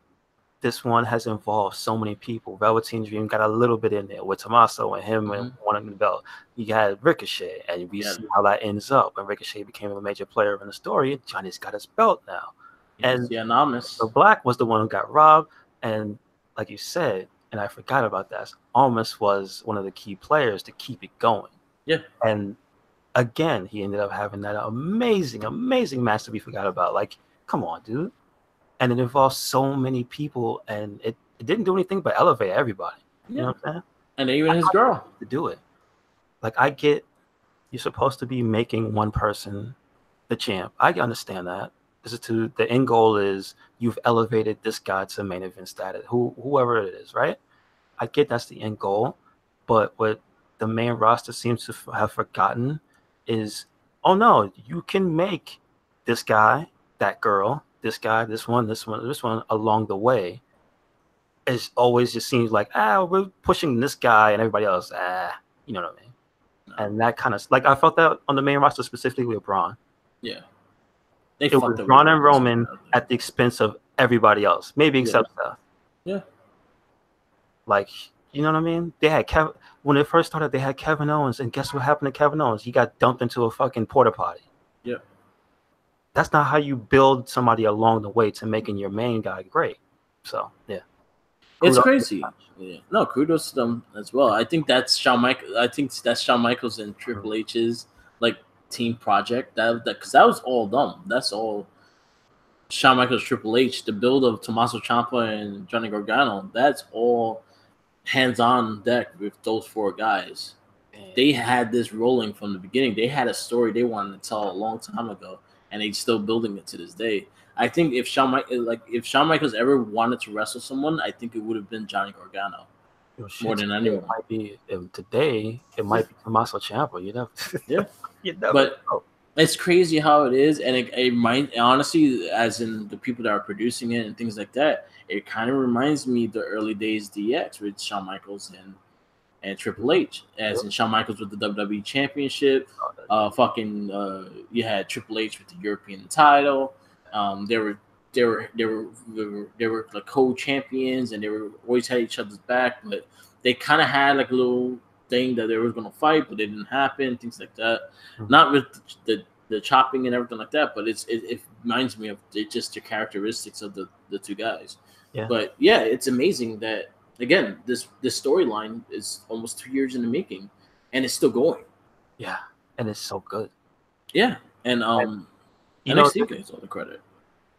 this one has involved so many people. Velveteen Dream got a little bit in there with Tommaso and him and wanting the belt. You had Ricochet, and we see how that ends up. And Ricochet became a major player in the story. Johnny's got his belt now. And the Black was the one who got robbed. And like you said, and I forgot about that, Almas was one of the key players to keep it going. Yeah. And again, he ended up having that amazing, amazing match that we forgot about. Like, come on, dude. And it involves so many people, and it didn't do anything but elevate everybody. You know what I'm saying? And even his girl to do it. Like, I get you're supposed to be making one person the champ. I understand that. The end goal is you've elevated this guy to main event status, whoever it is, right? I get that's the end goal, but what the main roster seems to have forgotten is, oh no, you can make this guy, that girl, this guy, this one along the way. It always just seems like, we're pushing this guy and everybody else, you know what I mean? No. And that kind of, like, I felt that on the main roster specifically with Braun. Yeah. It was Braun and Roman at the expense of everybody else, maybe except Seth. Yeah. Like, you know what I mean? They had when it first started, they had Kevin Owens, and guess what happened to Kevin Owens? He got dumped into a fucking porta potty. Yeah. That's not how you build somebody along the way to making your main guy great. So, yeah. It's crazy. Yeah. No, kudos to them as well. I think that's Shawn Michaels and Triple H's like team project. Because that was all them. That's all Shawn Michaels, Triple H, the build of Tommaso Ciampa and Johnny Gargano. That's all hands on deck with those 4 guys. Man. They had this rolling from the beginning. They had a story they wanted to tell a long time ago, and they're still building it to this day. I think if Shawn Michaels ever wanted to wrestle someone, I think it would have been Johnny Gargano more than anyone. It might be today. It might be Tommaso Ciampa. You know. Yeah. But it's crazy how it is, and it might honestly, as in the people that are producing it and things like that, it kind of reminds me of the early days DX with Shawn Michaels and Triple H, as in Shawn Michaels with the WWE Championship. You had Triple H with the European title. They were like co-champions, and they were always had each other's back, but they kind of had like a little thing that they were going to fight, but it didn't happen, things like that. Not with the chopping and everything like that, but it reminds me of just the characteristics of the 2 guys. Yeah. But yeah, it's amazing that, again, this storyline is almost 2 years in the making, and it's still going. Yeah, and it's so good. Yeah, and NXT gets all the credit.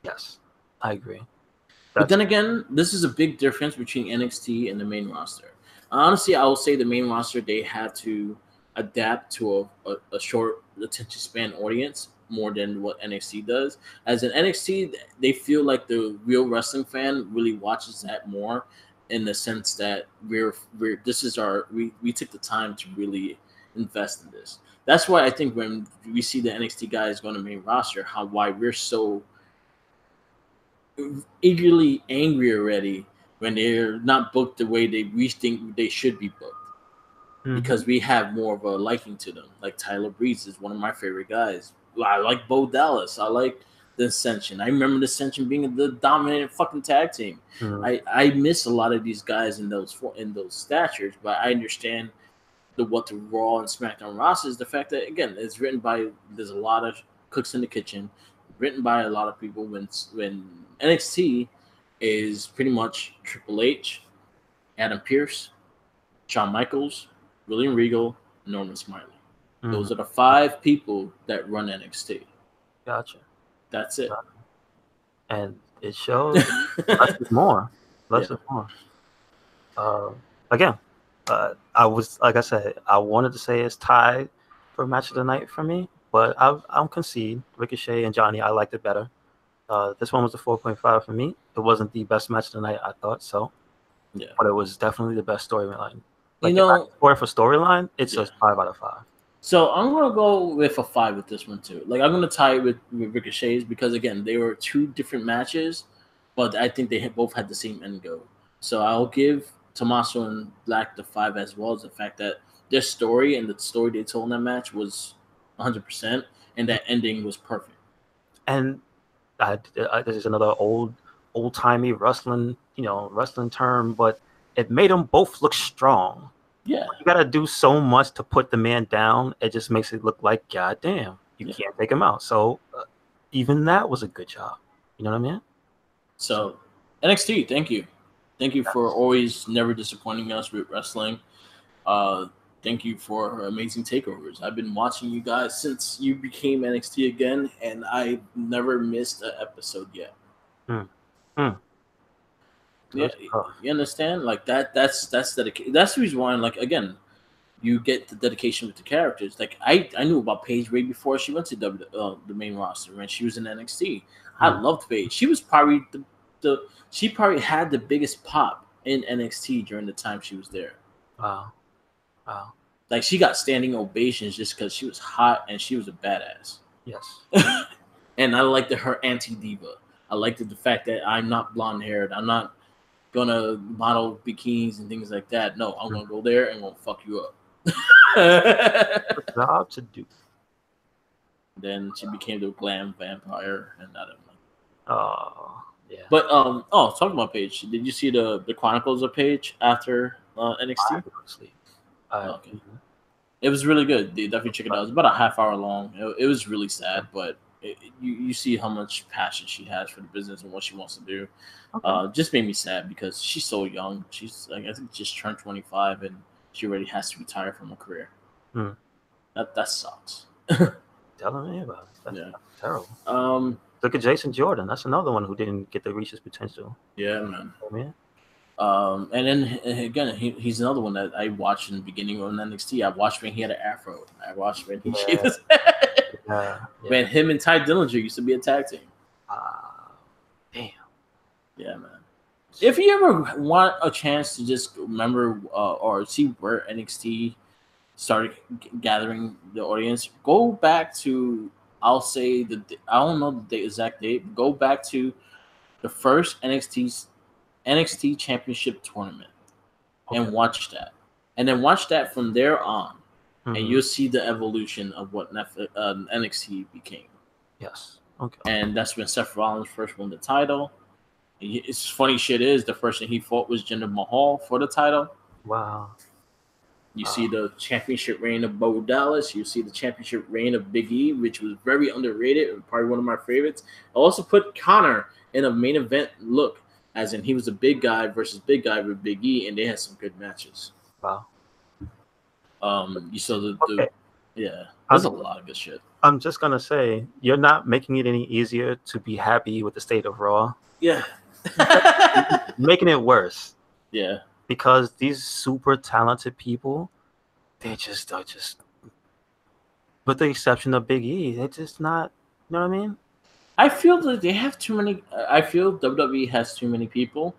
Yes, I agree. But then again, this is a big difference between NXT and the main roster. Honestly, I will say the main roster, they had to adapt to a short attention span audience more than what NXT does. As in NXT, they feel like the real wrestling fan really watches that more, in the sense that we took the time to really invest in this. That's why I think when we see the NXT guys going to main roster, why we're so eagerly angry already when they're not booked the way we think they should be booked. Because we have more of a liking to them. Like Tyler Breeze is one of my favorite guys. I like Bo Dallas. I like the Ascension. I remember the Ascension being the dominant fucking tag team. I miss a lot of these guys in those statures, but I understand what the Raw and SmackDown roster is. The fact that again, it's written by there's a lot of cooks in the kitchen, written by a lot of people. When NXT is pretty much Triple H, Adam Pearce, Shawn Michaels, William Regal, Norman Smiley. Those are the 5 people that run NXT. Gotcha. That's it. Gotcha. And it shows less is more. Less is more. Again, I was like I said, I wanted to say it's tied for match of the night for me, but I'm concede. Ricochet and Johnny, I liked it better. This one was a 4.5 for me. It wasn't the best match of the night, I thought so. Yeah. But it was definitely the best storyline. Like, for storyline, it's a 5 out of 5. So I'm gonna go with a 5 with this one too. Like I'm gonna tie it with Ricochet's because again they were 2 different matches, but I think they both had the same end goal. So I'll give Tommaso and Black the 5 as well as the fact that their story and the story they told in that match was 100%, and that ending was perfect. And this is another old timey wrestling term, but it made them both look strong. Yeah, you got to do so much to put the man down. It just makes it look like, goddamn, you can't take him out. So even that was a good job. You know what I mean? So NXT, thank you for always never disappointing us with wrestling. Thank you for amazing takeovers. I've been watching you guys since you became NXT again, and I've never missed an episode yet. Yeah, you understand? Like that's dedication. That's the reason why. Like again, you get the dedication with the characters. Like I knew about Paige way before she went to the main roster when she was in NXT. I loved Paige. She was probably she probably had the biggest pop in NXT during the time she was there. Wow. Like she got standing ovations just because she was hot and she was a badass. Yes. And I liked her anti-diva. I liked the fact that I'm not blonde haired. I'm not gonna model bikinis and things like that. No, I'm gonna go there and I'm gonna fuck you up. Job to do. Then she became the glam vampire, and I don't know. Oh, yeah. But talking about Paige, did you see the Chronicles of Paige after NXT? Okay. It was really good. They definitely check it out. It was about a half hour long. It was really sad, but you see how much passion she has for the business and what she wants to do. Just made me sad because she's so young. She's like I think just turned 25 and she already has to retire from her career. That sucks. Telling me about it. That's terrible. Look at Jason Jordan. That's another one who didn't get to reach his potential. Yeah, man. Oh, man. And then again, he's another one that I watched in the beginning of NXT. I watched when he had an afro. I watched when he shaved his head. When him and Ty Dillinger used to be a tag team. Damn. Yeah, man. If you ever want a chance to just remember or see where NXT started gathering the audience, go back to I don't know the exact date. But go back to the first NXT Championship tournament and watch that, and then watch that from there on, and you'll see the evolution of what NXT became. Yes. Okay. And that's when Seth Rollins first won the title. It's funny shit is the first thing he fought was Jinder Mahal for the title. Wow. You see the championship reign of Bo Dallas. You see the championship reign of Big E, which was very underrated and probably one of my favorites. I also put Connor in a main event look, as in he was a big guy versus big guy with Big E, and they had some good matches. Wow. You saw there's a lot of good shit. I'm just gonna say you're not making it any easier to be happy with the state of Raw. Yeah. Making it worse. Yeah. Because these super talented people, are just, with the exception of Big E, they're just not. You know what I mean? I feel that they have too many. I feel WWE has too many people,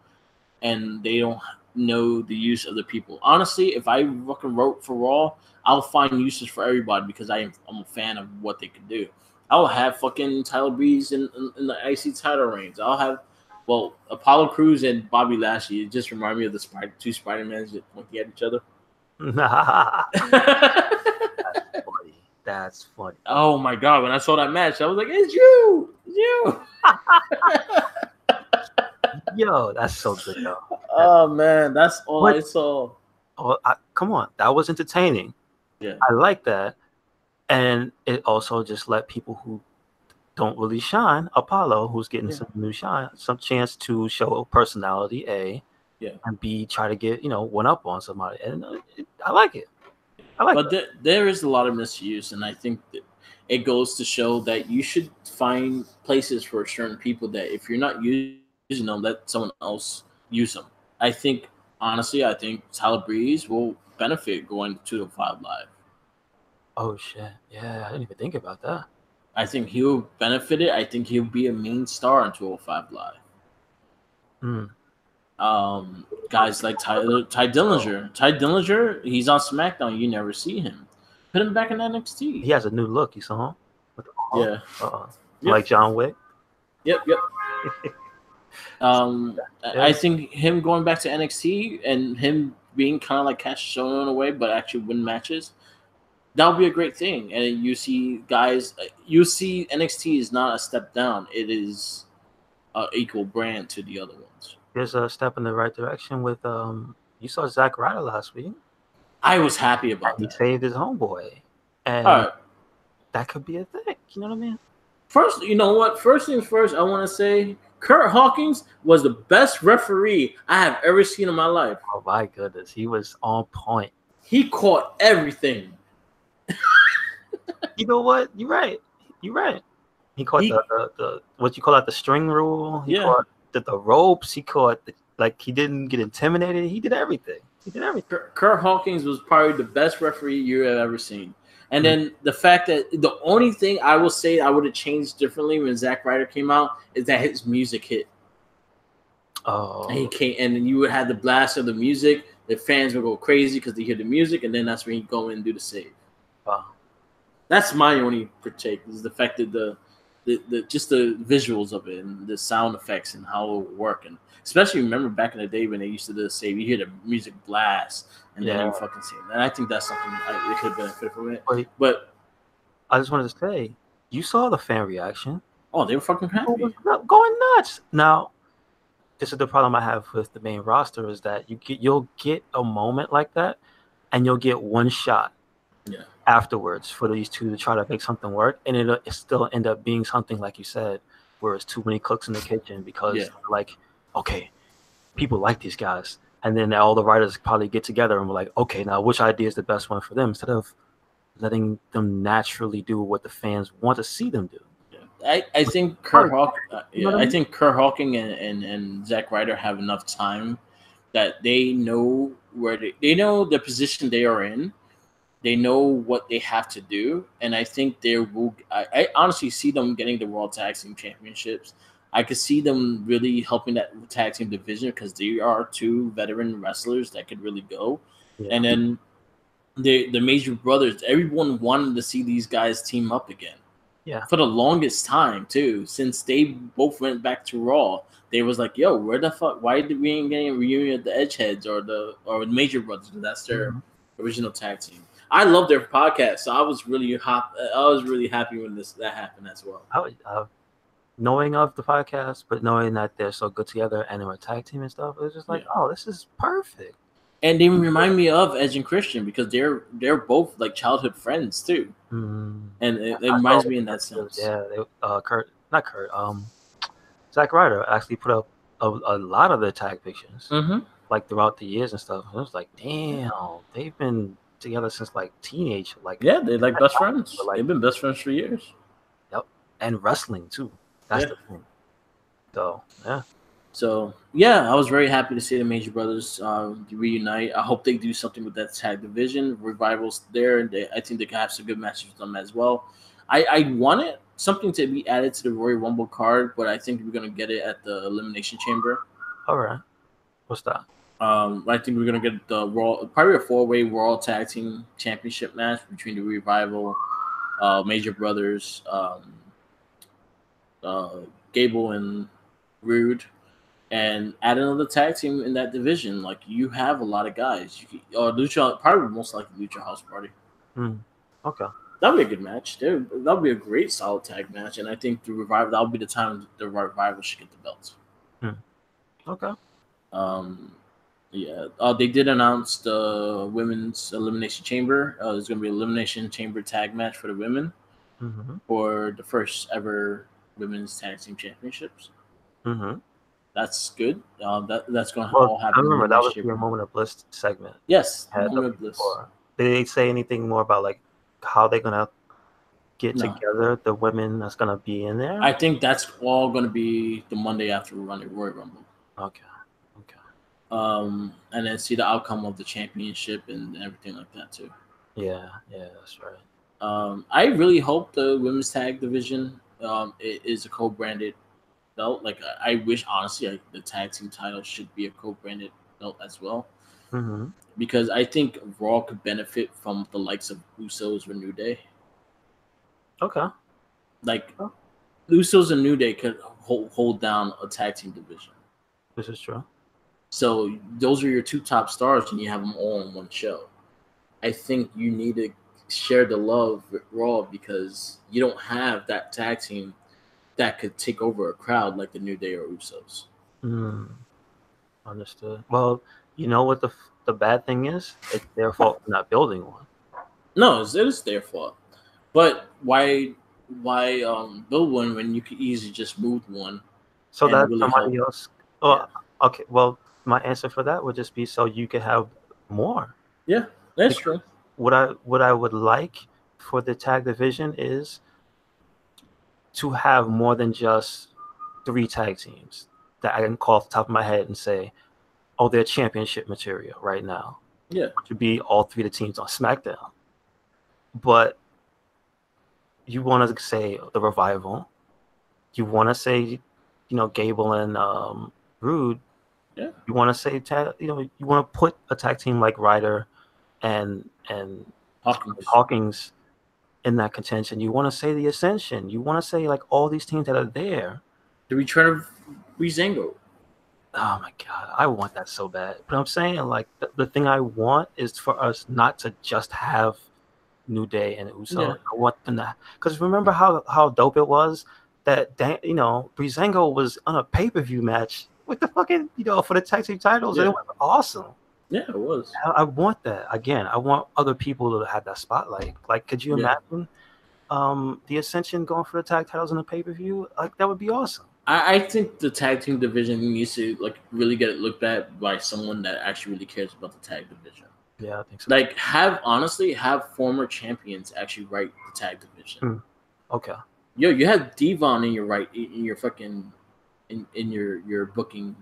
and they don't know the use of the people. Honestly, if I fucking wrote for Raw, I'll find uses for everybody because I'm a fan of what they can do. I'll have fucking Tyler Breeze in the IC title reigns. I'll have Well, Apollo Crews and Bobby Lashley. It just reminded me of the two Spider-Mans that pointing at each other. Funny. That's funny. Oh my god! When I saw that match, I was like, "It's you, it's you." Yo, that's so good though. Oh man, that's all I saw. Oh, come on, that was entertaining. Yeah, I like that, and it also just let people who don't really shine, Apollo, who's getting some new shine, some chance to show personality, A, and B, try to get one up on somebody, and I like it. But there is a lot of misuse, and I think that it goes to show that you should find places for certain people that if you're not using them, let someone else use them. Honestly, I think Tyler Breeze will benefit going to 205 Live. Oh shit! Yeah, I didn't even think about that. I think he'll benefit it. I think he'll be a main star on 205 Live. Guys like Ty Dillinger. Ty Dillinger, he's on SmackDown. You never see him. Put him back in NXT. He has a new look. You saw him? Yeah. Like John Wick. Yep. I think him going back to NXT and him being kind of like Cash Shown in a way, but actually win matches, that would be a great thing. And you see guys, NXT is not a step down. It is an equal brand to the other ones. There's a step in the right direction with you saw Zack Ryder last week. I was happy about that. He saved his homeboy. And that could be a thing. You know what I mean? First, you know what? First things first, I want to say Kurt Hawkins was the best referee I have ever seen in my life. Oh my goodness. He was on point. He caught everything. You know what? You're right. He caught the what you call that, the string rule. He caught the ropes. He caught he didn't get intimidated. He did everything. Kurt Hawkins was probably the best referee you have ever seen. And then the fact that the only thing I will say I would have changed differently when Zack Ryder came out is that his music hit. Oh. And he came, and then you would have the blast of the music. The fans would go crazy because they hear the music, and then that's when he'd go in and do the save. Wow. That's my only critique is the fact that the just the visuals of it and the sound effects and how it would work. And especially remember back in the day when they used to do the save, you hear the music blast and then you fucking see it. And I think that's something it could benefit from it. But I just wanted to say, you saw the fan reaction. Oh, they were fucking happy. Going nuts. Now, this is the problem I have with the main roster is that you'll get a moment like that and you'll get one shot. Yeah. Afterwards for these two to try to make something work, and it still end up being something like you said, where it's too many cooks in the kitchen because okay, people like these guys, and then all the writers probably get together and we're like, okay, now which idea is the best one for them instead of letting them naturally do what the fans want to see them do. I think Kurt Hawking and Zack Ryder have enough time that they know they know the position they are in. They know what they have to do, and I think they will. I honestly see them getting the World Tag Team Championships. I could see them really helping that tag team division because they are two veteran wrestlers that could really go. Yeah. And then the Major Brothers, everyone wanted to see these guys team up again. Yeah. For the longest time too, since they both went back to Raw, they was like, "Yo, where the fuck? Why did we ain't getting a reunion of the Edgeheads or the Major Brothers? That's their original tag team." I love their podcast, so I was really happy when that happened as well. Knowing of the podcast, but knowing that they're so good together and they're a tag team and stuff, it was just like, oh, this is perfect. And they remind me of Edge and Christian because they're both like childhood friends too. Mm-hmm. And it reminds me in that sense. Yeah, Zack Ryder actually put up a lot of their tag pictures, like throughout the years and stuff. And it was like, damn, they've been together since like teenage, they're like best friends. They've been best friends for years. Yep, and wrestling too. That's the thing. So I was very happy to see the Major Brothers reunite. I hope they do something with that tag division. Revival's there, and I think they can have some good matches with them as well. I wanted something to be added to the Royal Rumble card, but I think we're gonna get it at the Elimination Chamber. All right, what's that? I think we're gonna get probably a 4-way Raw Tag Team Championship match between the Revival, Major Brothers, Gable and Rude, and add another tag team in that division. Like you have a lot of guys. Lucha probably most likely Lucha House Party. Okay. That'd be a good match. That'd be a great solid tag match, and I think the Revival that'll be the time the Revival should get the belts. Okay. Yeah. They did announce the women's elimination chamber. There's gonna be an elimination chamber tag match for the women for the first ever women's tag team championships. That's good. That's going to all happen. I remember that was your Moment of Bliss segment. Yes, Moment of Bliss. Did they say anything more about like how they're gonna get together? The women that's gonna be in there. I think that's all going to be the Monday after Royal Rumble. Okay. And then see the outcome of the championship and everything like that too. Yeah, that's right. I really hope the women's tag division is a co-branded belt. Like I wish, honestly, the tag team title should be a co-branded belt as well. Because I think Raw could benefit from the likes of Usos or New Day. Okay. Like Usos and New Day could hold down a tag team division. This is true. So those are your two top stars, and you have them all in one show. I think you need to share the love with Raw because you don't have that tag team that could take over a crowd like the New Day or Usos. Understood. Well, you know what the bad thing is? It's their fault for not building one. No, it is their fault. But why build one when you could easily just move one? So that really somebody else. Oh, yeah. Okay. Well, my answer for that would just be so you could have more. Yeah, that's true. What I would like for the tag division is to have more than just 3 tag teams that I can call off the top of my head and say, oh, they're championship material right now. Yeah. Which would be all 3 of the teams on SmackDown. But you want to say the Revival. You want to say, Gable and Rude. Yeah. You want to say, you want to put a tag team like Ryder and Hawkins in that contention. You want to say the Ascension. You want to say like all these teams that are there. The return of Breezango. Oh my God, I want that so bad. But I'm saying like the thing I want is for us not to just have New Day and Uso. Yeah. I want them to, because remember how dope it was that Breezango was on a pay-per-view match with the fucking for the tag team titles. And it was awesome. Yeah, it was. I want that again. I want other people to have that spotlight. Like, could you imagine the Ascension going for the tag titles in a pay-per-view? Like, that would be awesome. I think the tag team division needs to like really get it looked at by someone that actually really cares about the tag division. Yeah, I think so. Like, have former champions actually write the tag division. Okay. Yo, you have Devon in your fucking in your booking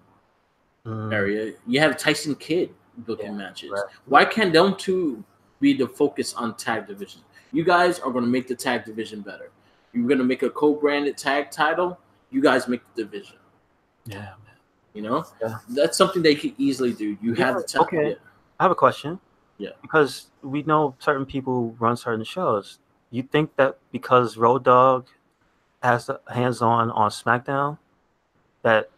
area. You have Tyson Kidd booking matches. Right. Why can't them two be the focus on tag division? You guys are going to make the tag division better. You're going to make a co-branded tag title. You guys make the division. Yeah, man. That's something they could easily do. You have the tag. Okay. I have a question. Yeah. Because we know certain people run certain shows. You think that because Road Dogg has the hands-on SmackDown, that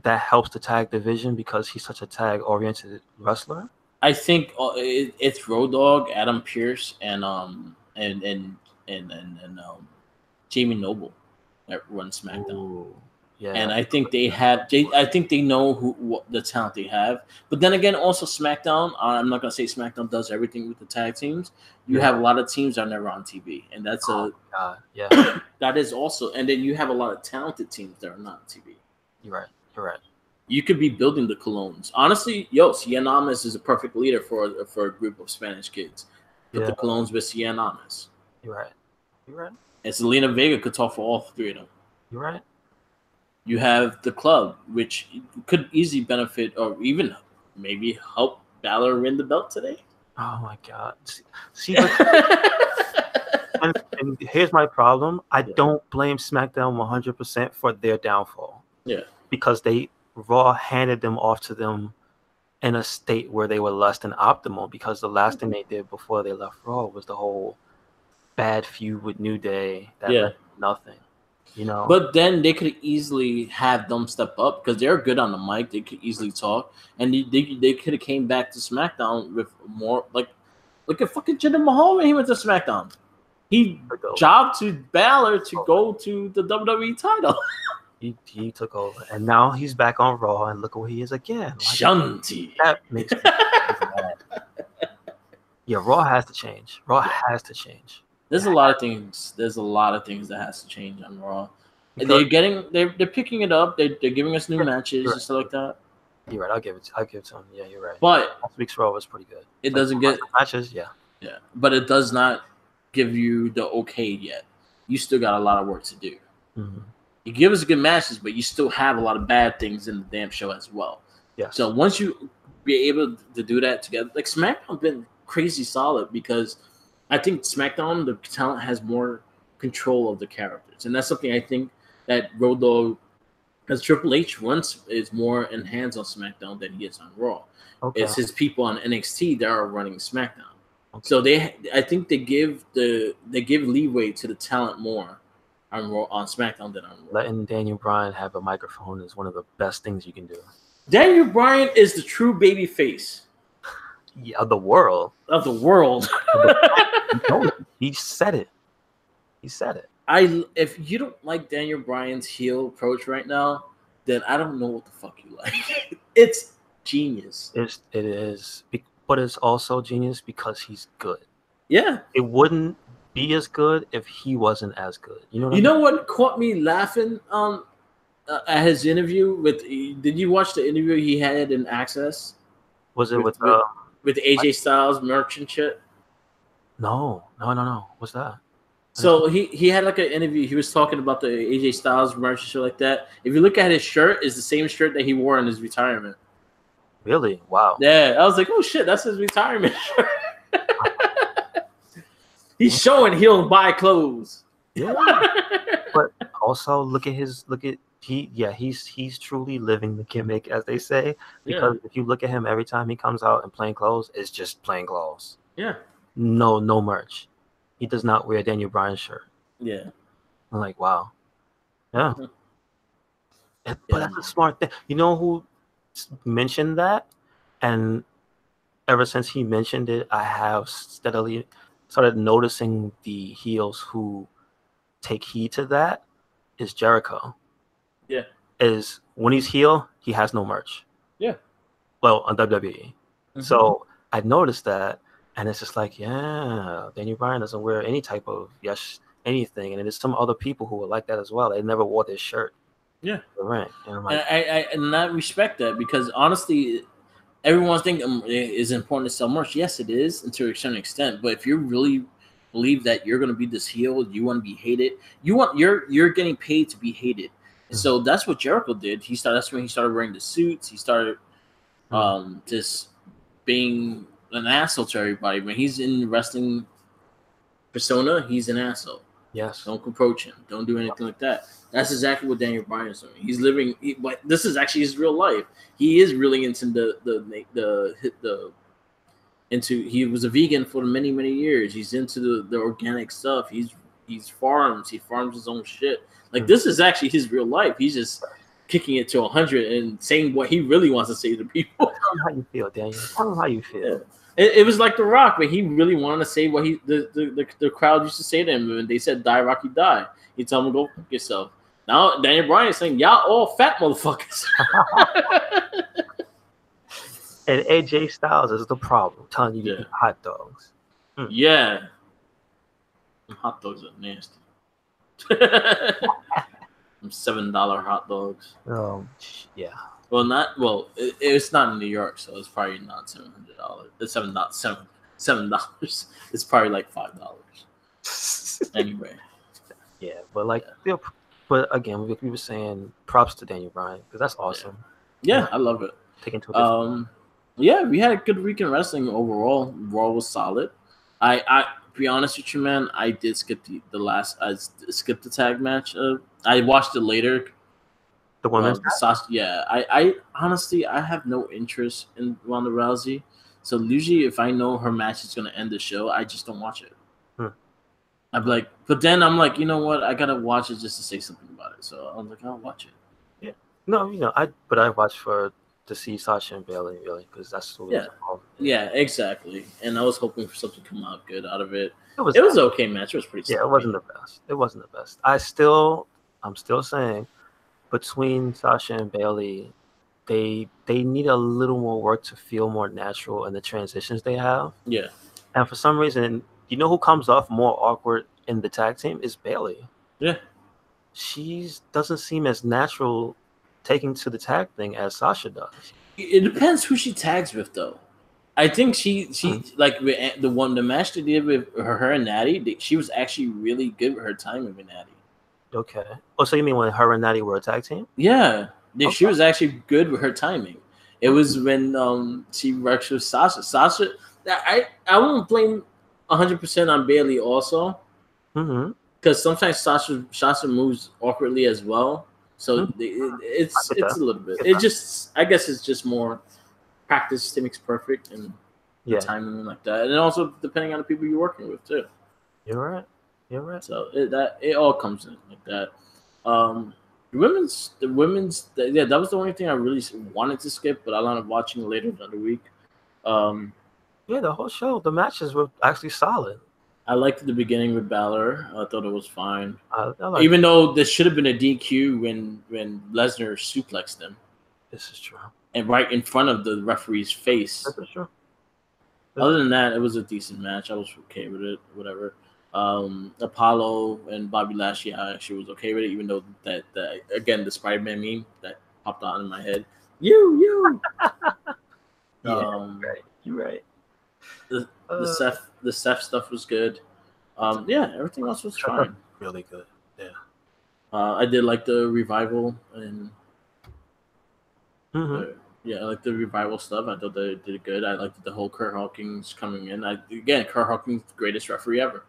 helps the tag division because he's such a tag-oriented wrestler? I think it's Road Dogg, Adam Pearce, and Jamie Noble that run SmackDown. Ooh, yeah. And I think I think they know what the talent they have. But then again, also SmackDown. I'm not gonna say SmackDown does everything with the tag teams. You have a lot of teams that are never on TV, and that's that is also. And then you have a lot of talented teams that are not on TV. You're right. You could be building the Colognes. Honestly, Cien Almas is a perfect leader for a group of Spanish kids. Put the Colognes with Cien Almas. You're right. And Selena Vega could talk for all 3 of them. You're right. You have the club, which could easily benefit or even maybe help Balor win the belt today. Oh my God! See, and here's my problem. I don't blame SmackDown 100% for their downfall. Yeah, because Raw handed them off to them in a state where they were less than optimal. Because the last thing they did before they left Raw was the whole bad feud with New Day that led to nothing. You know, but then they could easily have them step up because they're good on the mic. They could easily talk, and they could have came back to SmackDown with more like look at fucking Jinder Mahal when he went to SmackDown. He jobbed to Balor to go to the WWE title. He took over, and now he's back on Raw, and look where he is again. Like, Shanti. That makes me mad. Yeah, Raw has to change. Raw has to change. There's a lot of things. There's a lot of things that has to change on Raw. They're picking it up. They're giving us new matches and stuff like that. You're right. I'll give it to him. Yeah, you're right. But last week's Raw was pretty good. It doesn't get matches. Yeah, but it does not give you the okay yet. You still got a lot of work to do. Mm-hmm. You give us good matches, but you still have a lot of bad things in the damn show as well. Yeah. So once you be able to do that together, like SmackDown been crazy solid because I think SmackDown, the talent has more control of the characters. And that's something I think that Road Dogg, as Triple H runs, is more in hands on SmackDown than he is on Raw. Okay. It's his people on NXT that are running SmackDown. Okay. So I think they give leeway to the talent more on Raw, on SmackDown than on Raw. Letting Daniel Bryan have a microphone is one of the best things you can do. Daniel Bryan is the true baby face. Yeah, of the world. Of the world. He said it. He said it. If you don't like Daniel Bryan's heel approach right now, then I don't know what the fuck you like. It's genius. It is. But it's also genius because he's good. Yeah. It wouldn't be as good if he wasn't as good. You know what I mean? Know what caught me laughing at his interview with? Did you watch the interview he had in Access? Was it with AJ Styles merchant shit? No. What's that? So he had like an interview. He was talking about the AJ Styles merch shit like that. If you look at his shirt, it's the same shirt that he wore in his retirement. Really? Wow. Yeah, I was like, oh shit, that's his retirement shirt. He's showing he'll buy clothes. Yeah. But also he's truly living the gimmick, as they say. Because if you look at him every time he comes out in plain clothes, it's just plain clothes. Yeah. No merch. He does not wear a Daniel Bryan shirt. Yeah. I'm like, wow. Yeah. But that's a smart thing. You know who mentioned that? And ever since he mentioned it, I have steadily started noticing the heels who take heed to that is Jericho. Yeah. Is when he's heel, he has no merch. Yeah. Well, on WWE. Mm-hmm. So I noticed that, and it's just like, yeah, Daniel Bryan doesn't wear any type of anything, and there's some other people who are like that as well. They never wore this shirt. Yeah. Right. And I'm like, I respect that because honestly, everyone's thinking is important to sell merch. Yes, it is, and to a certain extent. But if you really believe that you're going to be this heel, you want to be hated. You're getting paid to be hated. Mm-hmm. So that's what Jericho did. That's when he started wearing the suits. He started just being an asshole to everybody. When he's in wrestling persona, he's an asshole. Yes. Don't approach him. Don't do anything like that. That's exactly what Daniel Bryan is doing. He's living, but this is actually his real life. He is really into he was a vegan for many, many years. He's into the organic stuff. He farms his own shit. Like this is actually his real life. He's just kicking it to 100 and saying what he really wants to say to people. Tell me how you feel, Daniel. Tell me how you feel. Yeah. It was like The Rock, but he really wanted to say what the crowd used to say to him when they said "Die, Rocky, die." He told him, "Go fuck yourself." Now Daniel Bryan is saying, "Y'all all fat motherfuckers." And AJ Styles is the problem, telling you to eat hot dogs. Yeah, hot dogs are nasty. $7 hot dogs. Yeah. Well, it's not in New York, so it's probably not $700. It's $7. It's probably like $5. Anyway. Yeah, but but again, we were saying props to Daniel Bryan because that's awesome. Yeah, I love it. Taking to a yeah, we had a good week in wrestling overall. Raw was solid. I be honest with you, man, I did skip the last. I skipped the tag match. I watched it later. The women's yeah. I honestly I have no interest in Ronda Rousey. So usually if I know her match is gonna end the show, I just don't watch it. I'm like, but then I'm like, you know what? I gotta watch it just to say something about it. So I'm like, I'll watch it. Yeah. No, I watched to see Sasha and Bailey really because that's what was involved. Yeah, exactly. And I was hoping for something to come out good out of it. It was an okay match. It was pretty. Yeah, it wasn't the best. It wasn't the best. I'm still saying, between Sasha and Bailey, they need a little more work to feel more natural in the transitions they have. Yeah. And for some reason, who comes off more awkward in the tag team is Bailey. Yeah. She doesn't seem as natural taking to the tag thing as Sasha does. It depends who she tags with, though. I think she like the match they did with her and Natty, she was actually really good with her timing with Natty. Okay. Oh, so you mean when her and Natty were a tag team? Yeah. Okay. She was actually good with her timing. It was when she works with Sasha. Sasha, I won't blame 100% on Bailey also. Because sometimes Sasha moves awkwardly as well. So it's a little bit. I guess it's just more practice makes perfect and timing like that. And also depending on the people you're working with too. You're right. So it all comes in like that. The women's that was the only thing I really wanted to skip, but I wound up watching later another week. The whole show, the matches were actually solid. I liked the beginning with Balor. I thought it was fine. Even though there should have been a DQ when Lesnar suplexed him. This is true. And right in front of the referee's face. This is true. Other than that, it was a decent match. I was okay with it. Whatever. Apollo and Bobby Lashley, I actually was okay with it, even though that again the Spider-Man meme that popped out in my head. You. Right. You're right. The Seth stuff was good. Everything else was fine. Really good. Yeah. I did like the revival and Mm-hmm. I like the revival stuff. I thought they did good. I liked the whole Kurt Hawkins coming in. Kurt Hawkins, the greatest referee ever.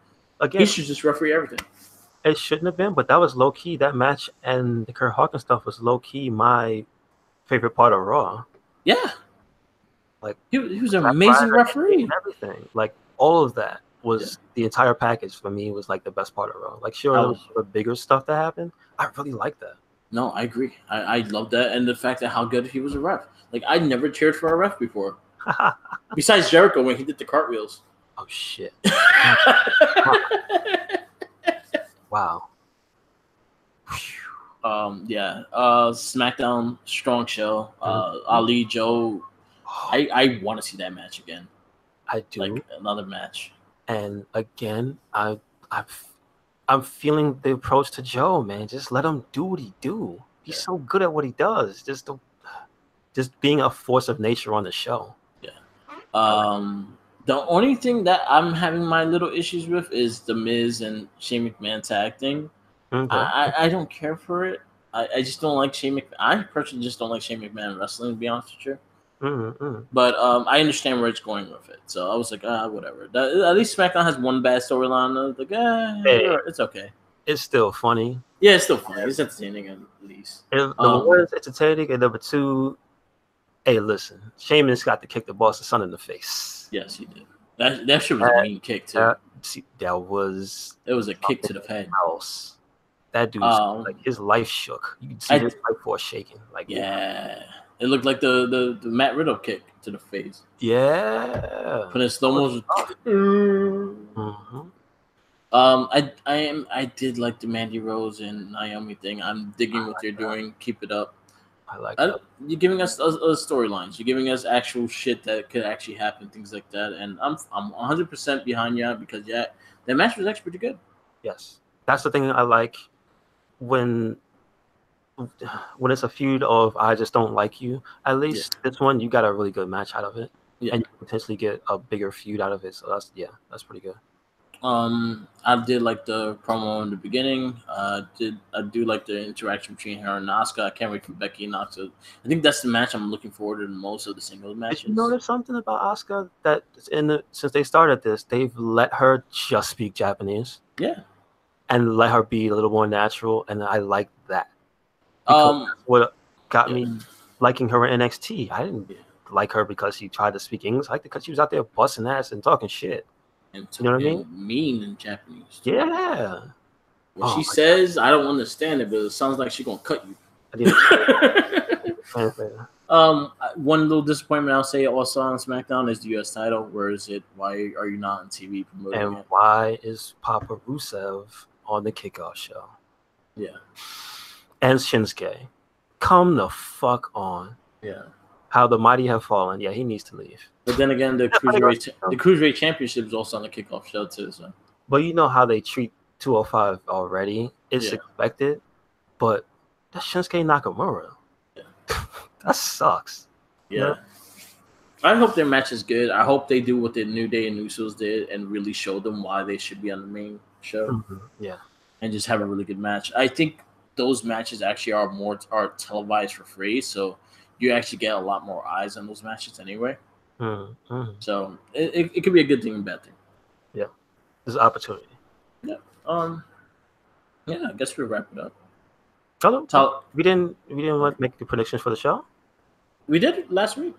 He should just referee everything. It shouldn't have been, but that was low key. That match and the Kurt Hawkins stuff was low key my favorite part of Raw. Yeah. Like he was an amazing referee. And everything. Like all of that was the entire package for me was like the best part of Raw. Like sure, the bigger stuff that happened, I really liked that. No, I agree. I love that, and the fact that how good he was a ref. Like I never cheered for a ref before. Besides Jericho when he did the cartwheels. Oh shit! Wow. SmackDown strong show. Ali Joe. I want to see that match again. I do. Like another match. And again, I'm feeling the approach to Joe, man. Just let him do what he do. He's so good at what he does. Just being a force of nature on the show. Yeah. The only thing that I'm having my little issues with is the Miz and Shane McMahon tag thing. Okay. I don't care for it. I just don't like Shane McMahon. I personally just don't like Shane McMahon wrestling, to be honest with you. But I understand where it's going with it. So I was like, whatever. At least SmackDown has one bad storyline. I was like, it's okay. It's still funny. Yeah, it's still funny. It's entertaining at least. Number one, it's entertaining, and number two, hey, listen, Sheamus got to kick the boss's son in the face. Yes, he did. That shit was a mean kick too. It was a kick to the head. House. That dude, like his life shook. You could see his life force shaking. Like it looked like the Matt Riddle kick to the face. Yeah. But in slow motion. I did like the Mandy Rose and Naomi thing. I'm digging what they're doing. Keep it up. I like that. You're giving us storylines. You're giving us actual shit that could actually happen, things like that. And I'm 100% behind you because that match was actually pretty good. Yes, that's the thing I like when it's a feud of I just don't like you. At least this one you got a really good match out of it, and you potentially get a bigger feud out of it. So that's pretty good. I did like the promo in the beginning. I do like the interaction between her and Asuka. I can't wait for Becky and Asuka. I think that's the match I'm looking forward to the most of the singles matches. Did you notice something about Asuka that since they started this, they've let her just speak Japanese? Yeah. And let her be a little more natural, and I like that. That's what got me liking her in NXT. I didn't like her because she tried to speak English. I liked it because she was out there busting ass and talking shit. and You know what I mean? mean in Japanese. Too. Yeah. What she says, God. I don't understand it, but it sounds like she's gonna cut you. One little disappointment I'll say also on SmackDown is the U.S. title. Where is it? Why are you not on TV promoting it? And why is Papa Rusev on the kickoff show? Yeah. And Shinsuke, come the fuck on. Yeah. How the mighty have fallen. Yeah, he needs to leave. But then again, the Cruiserweight Championship is also on the kickoff show too. So. But you know how they treat 205 already. It's expected. But that's Shinsuke Nakamura. Yeah. That sucks. Yeah. You know? I hope their match is good. I hope they do what the New Day and Usos did and really show them why they should be on the main show. Mm-hmm. Yeah. And just have a really good match. I think those matches actually are televised for free, so you actually get a lot more eyes on those matches anyway. Mm-hmm. So it could be a good thing and bad thing. Yeah. There's an opportunity. Yeah. Yeah, I guess we'll wrap it up. Hello. We didn't want to make the predictions for the show? We did it last week.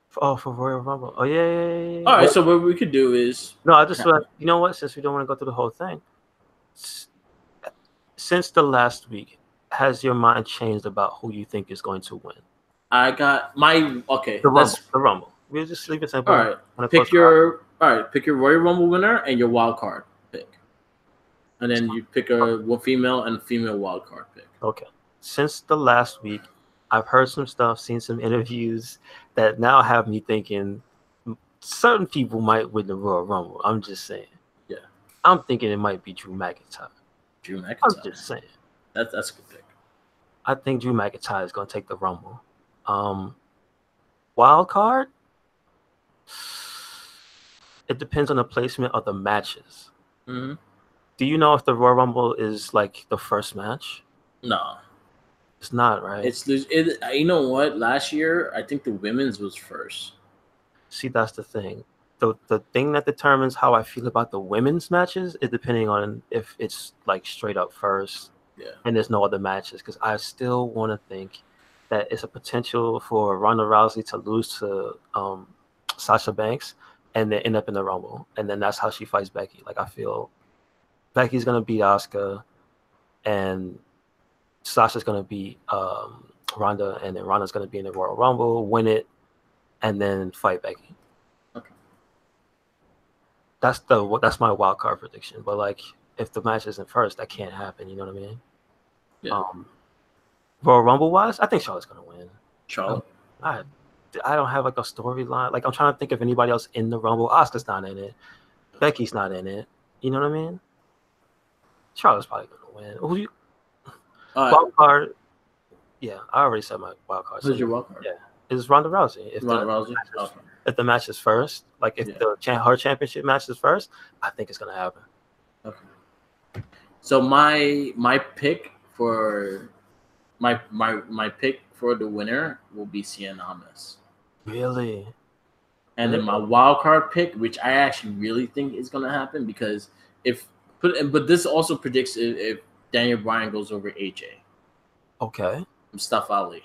For Royal Rumble. Oh yeah. All right, so what we could do is I just you know what? Since we don't want to go through the whole thing, since the last week, has your mind changed about who you think is going to win? I got my The Rumble. We'll just leave it simple. All right, pick your Royal Rumble winner and your wild card pick, and then you pick one female and a female wild card pick. Okay. Since the last week, I've heard some stuff, seen some interviews that now have me thinking certain people might win the Royal Rumble. I'm just saying. Yeah. I'm thinking it might be Drew McIntyre. I'm just saying. That's a good pick. I think Drew McIntyre is going to take the Rumble. Wild card? It depends on the placement of the matches. Mm-hmm. Do you know if the Royal Rumble is like the first match? No. It's not, right? You know what? Last year, I think the women's was first. See, that's the thing. The thing that determines how I feel about the women's matches is depending on if it's like straight up first, and there's no other matches. Because I still want to think that it's a potential for Ronda Rousey to lose to Sasha Banks, and then end up in the Rumble, and then that's how she fights Becky. Like I feel Becky's gonna beat Asuka, and Sasha's going to beat Ronda, and then Ronda's going to be in the Royal Rumble, win it, and then fight Becky. Okay. That's my wild card prediction. But like, if the match isn't first, that can't happen. You know what I mean? Yeah. Royal Rumble wise, I think Charlotte's going to win. Charlotte. I don't have like a storyline. Like I'm trying to think of anybody else in the Rumble. Asuka's not in it. Becky's not in it. You know what I mean? Charlotte's probably going to win. Who do you? Wild card, yeah, I already said my wild card. Who's your wild card? Yeah, it's Ronda Rousey. If the match is first, like if her championship match is first, I think it's gonna happen. Okay. So my pick for my pick for the winner will be Cien Almas. Really? And then my wild card pick, which I actually really think is gonna happen, because but this also predicts if Daniel Bryan goes over AJ. Okay. Mustafa Ali.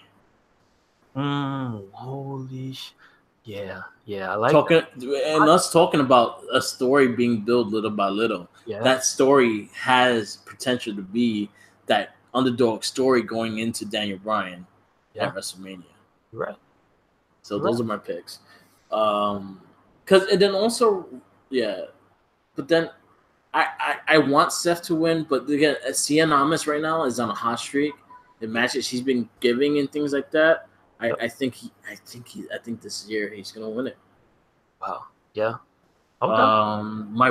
Holy yeah, I like us talking about a story being built little by little. Yeah. That story has potential to be that underdog story going into Daniel Bryan at WrestleMania. Right. So those are my picks. But then I want Seth to win, but again, Cien Almas right now is on a hot streak. The matches he's been giving and things like that, I think this year he's gonna win it. Wow. Yeah. Okay. My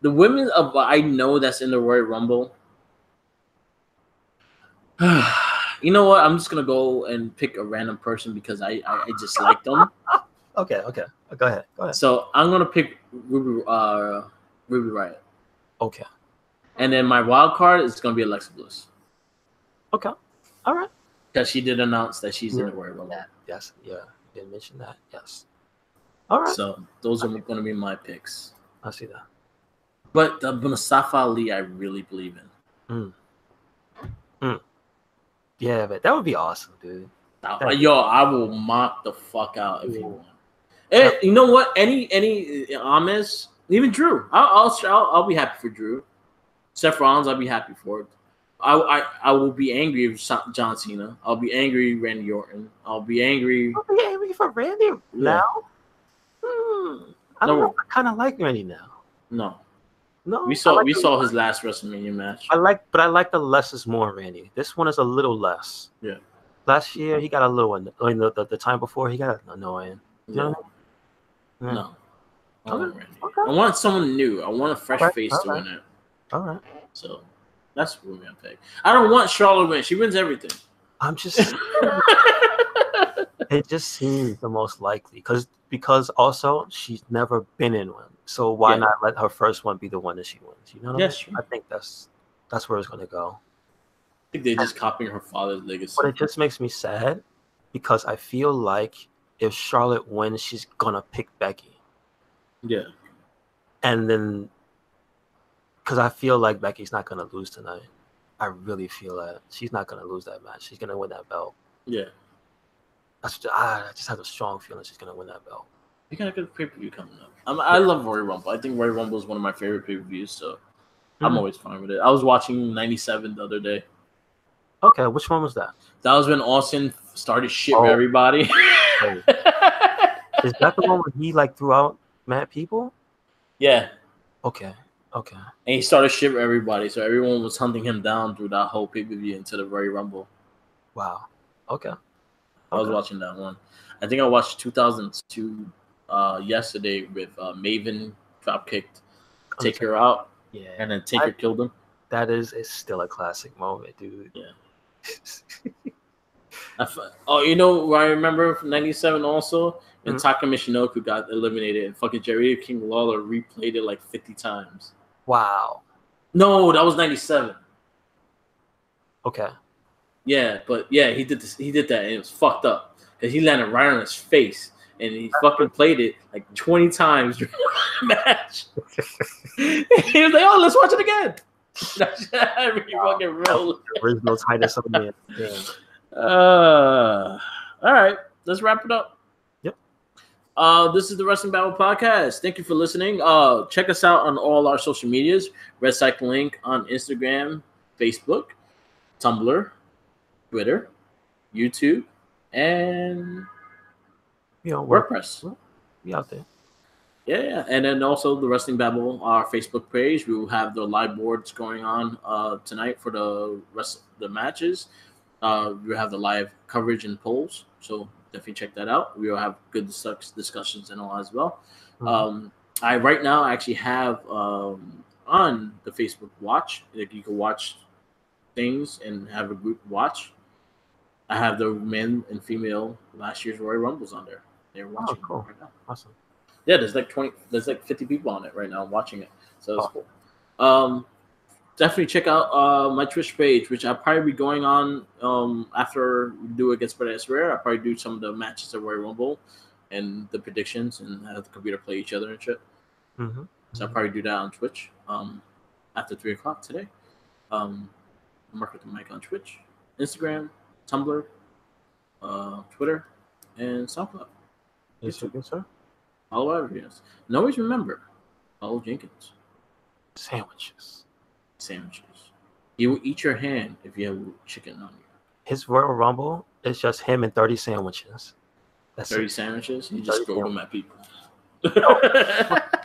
the women of I know that's in the Royal Rumble. You know what? I'm just gonna go and pick a random person because I just like them. Okay. Go ahead. So I'm gonna pick Ruby Riott. Okay. And then my wild card is going to be Alexa Bliss. Okay. All right. Because she did announce that she's in the Royal Rumble. Yes. Yeah. You didn't mention that. Yes. All right. So those are going to be my picks. I see that. But the Mustafa Ali, I really believe in. Yeah, but that would be awesome, dude. I will mock the fuck out if he won. You know what? Any Ames, even Drew. I'll be happy for Drew. Seth Rollins, I'll be happy for it. I will be angry if John Cena. I'll be angry Randy Orton. I'll be angry. I'll be angry for Randy now. I don't know. I kind of like Randy now. No. We saw his last WrestleMania match. I like the less is more Randy. This one is a little less. Yeah. Last year he got a little annoying. The time before he got annoying. You know what I mean? No. I want Randy. Okay. I want someone new. I want a fresh face to win it. All right. So that's what we're gonna pick. I don't want Charlotte to win. She wins everything. I'm just. It just seems the most likely because also she's never been in one. So why not let her first one be the one that she wins? You know what I mean? Sure. I think that's where it's gonna go. I think they're just copying her father's legacy. But it just makes me sad because I feel like if Charlotte wins, she's gonna pick Becky. Yeah. And then because I feel like Becky's not gonna lose tonight. I really feel that she's not gonna lose that match. She's gonna win that belt. Yeah. I just have a strong feeling she's gonna win that belt. You got a good pay-per-view coming up. I love Royal Rumble. I think Royal Rumble is one of my favorite pay-per-views, so I'm always fine with it. I was watching 97 the other day. Okay, which one was that? That was when Austin started shit with everybody. Is that the one where he threw out mad people? Yeah. Okay. And he started shit with everybody, so everyone was hunting him down through that whole pay-per-view into the Royal Rumble. Wow. Okay. I was watching that one. I think I watched 2002 yesterday with Maven drop-kicked Taker out. Yeah. And then Taker killed him. That is still a classic moment, dude. Yeah. You know what I remember from 97 also? When Taka Michinoku got eliminated and fucking Jerry King Lawler replayed it like 50 times. Wow. No, that was 97. Okay. Yeah, but he did this. He did that, and it was fucked up because he landed right on his face, and he fucking played it like 20 times during the match. He was like, "Oh, let's watch it again." Fucking real. Original Titus of man. All right, let's wrap it up. Yep. This is the Wrestling Babble podcast. Thank you for listening. Check us out on all our social medias. Red Cycle Link on Instagram, Facebook, Tumblr, Twitter, YouTube, and WordPress. We out there. Yeah, and then also the Wrestling Babble, our Facebook page. We will have the live boards going on tonight for the rest of the matches. We have the live coverage and polls, so definitely check that out. We will have good discussions and all as well. I right now actually have on the Facebook watch, you can watch things and have a group watch. I have the men and female last year's Royal Rumbles on there. They're watching right now. Awesome. Yeah, there's like 50 people on it right now watching it. So it's cool. Definitely check out my Twitch page, which I'll probably be going on after we do Against Better Rare. I'll probably do some of the matches at Royal Rumble and the predictions and have the computer play each other and shit. So I'll probably do that on Twitch after 3 o'clock today. Mark with the mic on Twitch, Instagram, Tumblr, Twitter, and SoundCloud. Yes, sir. Follow everything else. And always remember, follow Jenkins. Sandwiches. You will eat your hand if you have chicken on you. His Royal Rumble is just him and 30 sandwiches. That's 30 sandwiches? You just throw them at people. He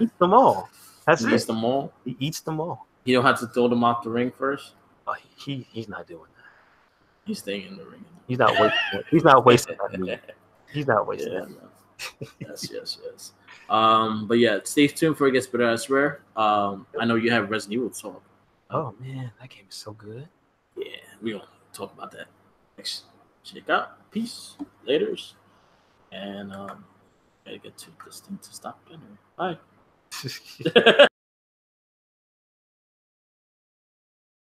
eats them all. That's He eats them all? He eats them all. You don't have to throw them off the ring first? Oh, he's not doing that. He's staying in the ring. He's not wasting. He's not wasting that meat. He's not wasting that. Yes. But yeah, stay tuned for Against Better Rare. I know you have Resident Evil to talk. Oh man, that game is so good. Yeah, we gonna talk about that next. Check out. Peace. Laters. And gotta get to this thing to stop. Anyway. Bye.